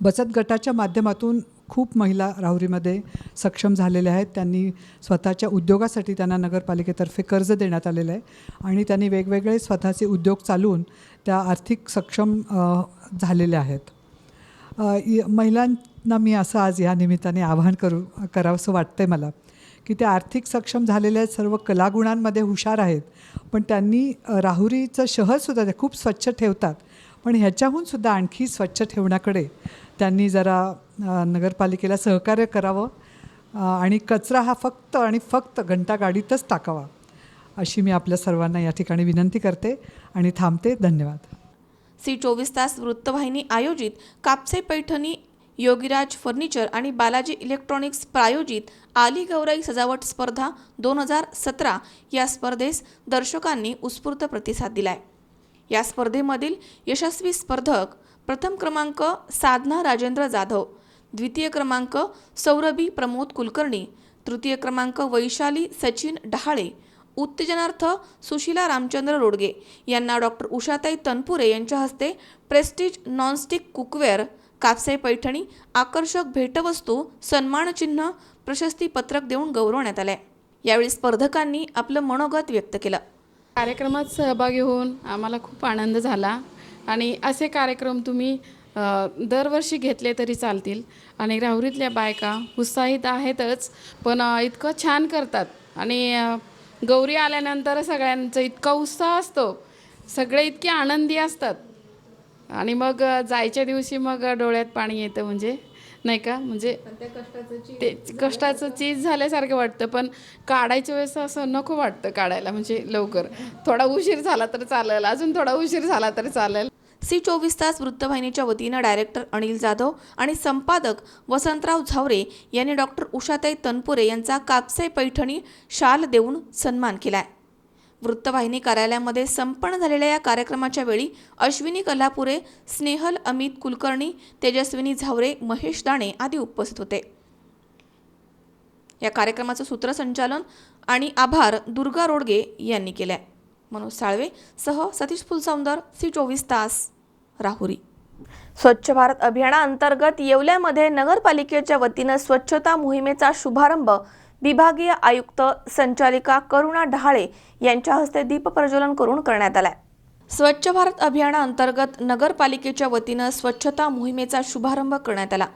बचत गटाच्या माध्यमातून खूप महिला राहुरीमध्ये सक्षम झालेल्या आहेत. त्यांनी स्वतःच्या उद्योगासाठी त्यांना नगरपालिकेतर्फे कर्ज देण्यात आलेलं आहे आणि त्यांनी वेगवेगळे स्वतःचे उद्योग चालवून त्या आर्थिक सक्षम झालेल्या आहेत. महिलांना मी असं आज या निमित्ताने आवाहन करावंसं वाटतं आहे मला की त्या आर्थिक सक्षम झालेल्या आहेत, सर्व कलागुणांमध्ये हुशार आहेत, पण त्यांनी राहुरीचं शहरसुद्धा ते खूप स्वच्छ ठेवतात, पण ह्याच्याहून सुद्धा आणखी स्वच्छ ठेवण्याकडे त्यांनी जरा नगरपालिकेला सहकार्य करावं आणि कचरा हा फक्त आणि फक्त घंटागाडीतच टाकावा अशी मी आपल्या सर्वांना या ठिकाणी विनंती करते आणि थांबते. धन्यवाद. सी 24 वृत्तवाहिनी आयोजित कापसे पैठणी, योगीराज फर्निचर आणि बालाजी इलेक्ट्रॉनिक्स प्रायोजित आली गौराई सजावट स्पर्धा 2017 या स्पर्धेस दर्शकांनी उत्स्फूर्त प्रतिसाद दिलाय. या स्पर्धेमधील यशस्वी स्पर्धक प्रथम क्रमांक साधना राजेंद्र जाधव, द्वितीय क्रमांक सौरभी प्रमोद कुलकर्णी, तृतीय क्रमांक वैशाली सचिन डहाळे, उत्तेजनार्थ सुशीला रामचंद्र रोडगे यांना डॉक्टर उषाताई तनपुरे यांच्या हस्ते Prestige nonstick cookware, Kapse Paithani, आकर्षक भेटवस्तू, सन्मानचिन्ह, प्रशस्ती पत्रक देऊन गौरवण्यात आले. यावेळी स्पर्धकांनी आपलं मनोगत व्यक्त केलं. कार्यक्रमात सहभागी होऊन आम्हाला खूप आनंद झाला आणि असे कार्यक्रम तुम्ही दरवर्षी घेतले तरी चालतील. आणि राहुरीतल्या बायका उत्साहित आहेतच, पण इतकं छान करतात आणि गौरी आल्यानंतर सगळ्यांचा इतका उत्साह असतो, सगळे इतके आनंदी असतात आणि मग जायच्या दिवशी मग डोळ्यात पाणी येतं, म्हणजे नाही का, म्हणजे ते कष्टाचं चीज झाल्यासारखं वाटतं, पण काढायच्या वेळेस असं नको वाटतं काढायला, म्हणजे लवकर थोडा उशीर झाला तर चालेल, अजून थोडा उशीर झाला तर चालेल. सी 24 वृत्तवाहिनीच्या वतीनं डायरेक्टर अनिल जाधव आणि संपादक वसंतराव झावरे यांनी डॉक्टर उषाताई तनपुरे यांचा कापसे पैठणी शाल देऊन सन्मान केलाय. वृत्तवाहिनी कार्यालयामध्ये संपन्न झालेल्या या कार्यक्रमाच्या वेळी अश्विनी कल्हापुरे, स्नेहल अमित कुलकर्णी, तेजस्विनी झावरे, महेश दाणे आदी उपस्थित होते. या कार्यक्रमाचं सूत्रसंचालन आणि आभार दुर्गा रोडगे यांनी केले. मनोज साळवे सह सतीश फुलसौंदर, सी 24 राहुरी. स्वच्छ भारत अभियानाअंतर्गत येवल्यामध्ये नगरपालिकेच्या वतीनं स्वच्छता मोहिमेचा शुभारंभ विभागीय आयुक्त संचालिका करुणा डहाळे यांच्या हस्ते दीप प्रज्वलन करून करण्यात आला. स्वच्छ भारत अभियानाअंतर्गत नगरपालिकेच्या वतीनं स्वच्छता मोहिमेचा शुभारंभ करण्यात आला.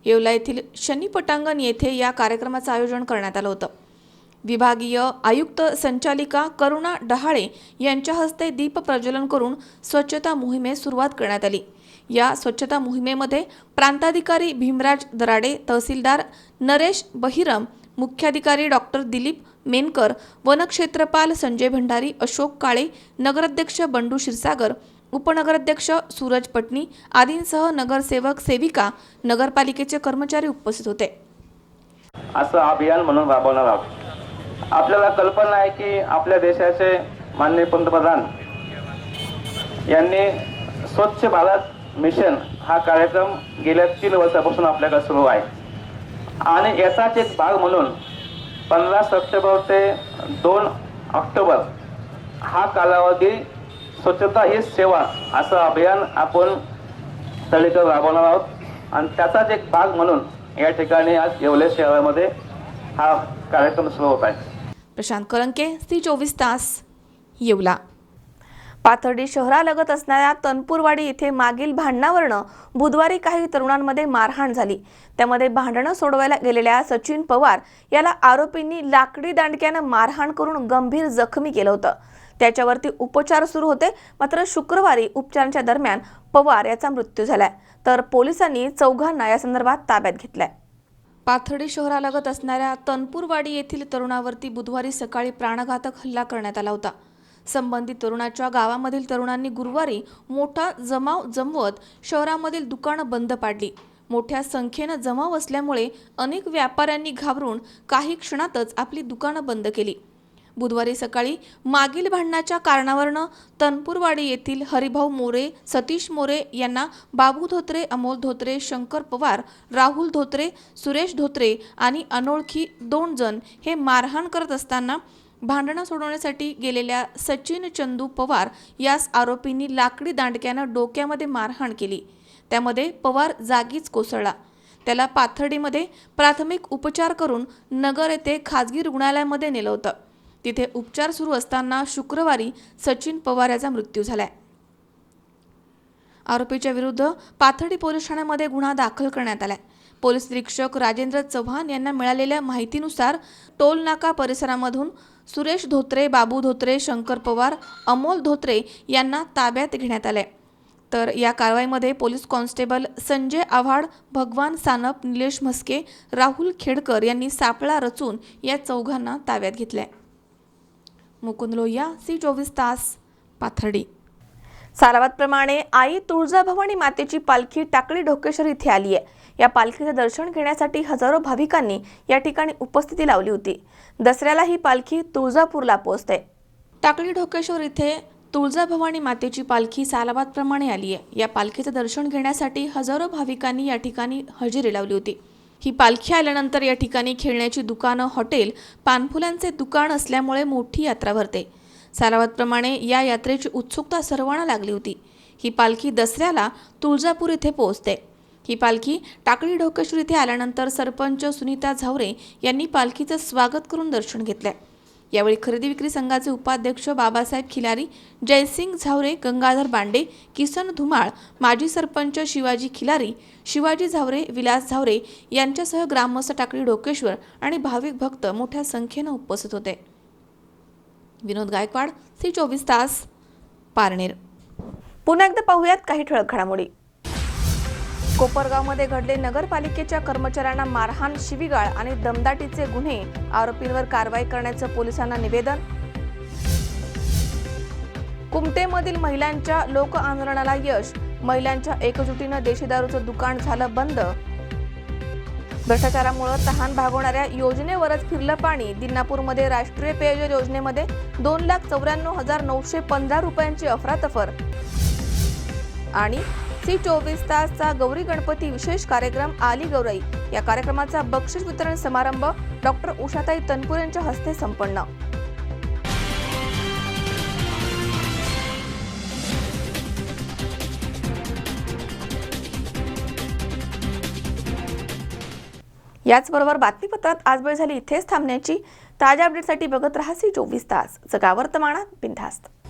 येवला येथील शनी पटांगण येथे या कार्यक्रमाचं आयोजन करण्यात आलं होतं. विभागीय आयुक्त संचालिका करुणा डहाळे यांच्या हस्ते दीप प्रज्वलन करून स्वच्छता मोहिमेस सुरुवात करण्यात आली. या स्वच्छता मोहिमेमध्ये प्रांताधिकारी भीमराज दराडे, तहसीलदार नरेश बहिरम, मुख्याधिकारी डॉक्टर दिलीप मेनकर, वनक्षेत्रपाल संजय भंडारी, अशोक काळे, नगराध्यक्ष बंडू क्षीरसागर, उपनगराध्यक्ष सूरज पटनी आदींसह नगरसेवक, सेविका, नगरपालिकेचे कर्मचारी उपस्थित होते. असं अभियान म्हणून राबवणार आहोत. आपल्याला कल्पना आहे की आपल्या देशाचे माननीय पंतप्रधान यांनी स्वच्छ भारत मिशन हा कार्यक्रम गेल्या 3 वर्षापासून आपल्याकडे सुरू आहे आणि याचाच एक भाग म्हणून 15 सप्टेंबर ते 2 ऑक्टोबर हा कालावधी स्वच्छता ही सेवा असं अभियान आपण स्थळीकर राबवणार आहोत आणि त्याचाच एक भाग म्हणून या ठिकाणी आज येवले शहरामध्ये हा कार्यक्रम सुरू होत आहे. प्रशांत कलंके, सी 24 येवला. पाथर्डी शहरालगत असणाऱ्या तनपूरवाडी येथे मागील भांडणावरून बुधवारी काही तरुणांमध्ये मारहाण झाली. त्यामध्ये भांडणं सोडवायला गेलेल्या सचिन पवार याला आरोपींनी लाकडी दांडक्यानं मारहाण करून गंभीर जखमी केलं होतं. त्याच्यावरती उपचार सुरू होते, मात्र शुक्रवारी उपचारांच्या दरम्यान पवार याचा मृत्यू झालाय, तर पोलिसांनी चौघांना या संदर्भात ताब्यात घेतलंय. पाथर्डी शहरालगत असणाऱ्या तनपूरवाडी येथील तरुणावरती बुधवारी सकाळी प्राणघातक हल्ला करण्यात आला होता. संबंधित तरुणाच्या गावामधील तरुणांनी गुरुवारी मोठा जमाव जमवत शहरामधील दुकानं बंद पाडली. मोठ्या संख्येनं जमाव असल्यामुळे अनेक व्यापाऱ्यांनी घाबरून काही क्षणातच आपली दुकानं बंद केली. बुधवारी सकाळी मागील भांडणाच्या कारणावरून तनपूरवाडी येथील हरिभाऊ मोरे, सतीश मोरे यांना बाबू धोत्रे, अमोल धोत्रे, शंकर पवार, राहुल धोत्रे, सुरेश धोत्रे आणि अनोळखी 2 जण हे मारहाण करत असताना भांडणं सोडवण्यासाठी गेलेल्या सचिन चंदू पवार यास आरोपींनी लाकडी दांडक्यानं डोक्यामध्ये मारहाण केली. त्यामध्ये पवार जागीच कोसळला. त्याला पाथर्डीमध्ये प्राथमिक उपचार करून नगर येथे खाजगी रुग्णालयामध्ये नेलं होतं. तिथे उपचार सुरू असताना शुक्रवारी सचिन पवार याचा मृत्यू झालाय. आरोपीच्या विरुद्ध पाथर्डी पोलीस ठाण्यामध्ये गुन्हा दाखल करण्यात आलाय. पोलीस निरीक्षक राजेंद्र चव्हाण यांना मिळालेल्या माहितीनुसार टोल नाका परिसरामधून सुरेश धोत्रे, बाबू धोत्रे, शंकर पवार, अमोल धोत्रे यांना ताब्यात घेण्यात आले. तर या कारवाईमध्ये पोलीस कॉन्स्टेबल संजय आव्हाड, भगवान सानप, निलेश म्हस्के, राहुल खेडकर यांनी सापळा रचून या चौघांना ताब्यात घेतले. मुकुंद लोहिया, C24 तास, पाथर्डी. सालाबादप्रमाणे आई तुळजाभवानी मातेची पालखी टाकळी ढोकेश्वर इथे आली आहे. या पालखीचे दर्शन घेण्यासाठी हजारो भाविकांनी या ठिकाणी उपस्थिती लावली होती. दसऱ्याला ही पालखी तुळजापूरला पोहोचते. टाकळी ढोकेश्वर इथे तुळजाभवानी मातेची पालखी सालाबादप्रमाणे आली आहे. या पालखीचे दर्शन घेण्यासाठी हजारो भाविकांनी या ठिकाणी हजेरी लावली होती. ही पालखी आल्यानंतर या ठिकाणी खेळण्याची दुकानं, हॉटेल, पानफुलांचे दुकान असल्यामुळे मोठी यात्रा भरते. सालाबादप्रमाणे या यात्रेची उत्सुकता सर्वांना लागली होती. ही पालखी दसऱ्याला तुळजापूर इथे पोहोचते. ही पालखी टाकळी ढोकेश्वर इथे आल्यानंतर सरपंच सुनीता झावरे यांनी पालखीचं स्वागत करून दर्शन घेतले. यावेळी खरेदी विक्री संघाचे उपाध्यक्ष बाबासाहेब खिलारी, जयसिंग झावरे, गंगाधर बांडे, किसन धुमाळ, माजी सरपंच शिवाजी खिलारी, शिवाजी झावरे, विलास झावरे यांच्यासह ग्रामस्थ टाकळी ढोकेश्वर आणि भाविक भक्त मोठ्या संख्येनं उपस्थित होते. विनोद गायकवाड, C24 तास, पारनेर. पुन्हा एकदा पाहूयात काही ठळक घडामोडी. कोपरगावमध्ये घडले नगरपालिकेच्या कर्मचाऱ्यांना मारहाण, शिवीगाळ आणि दमदाटीचे गुन्हे. आरोपींवर कारवाई करण्याचं पोलिसांना निवेदन. कुमटेमधील महिलांच्या लोक आंदोलनाला यश. महिलांच्या एकजुटीनं देशी दारूचं दुकान झालं बंद. भ्रष्टाचारामुळे तहान भागवणाऱ्या योजनेवरच फिरलं पाणी. दिनापूरमध्ये राष्ट्रीय पेयजल योजनेमध्ये 2,94,915 रुपयांची अफरातफर. आणि C24 तासचा गौरी गणपती विशेष कार्यक्रम आली गौराई. या कार्यक्रमाचा बक्षीस वितरण समारंभ डॉक्टर उषाताई तनपुरे यांच्या हस्ते संपन्न. याचबरोबर बातमीपत्रात आज वेळ झाली इथेच थांबण्याची. ताज्या अपडेटसाठी बघत रहा C24 तास. जगा वर्तमानात बिनधास्त.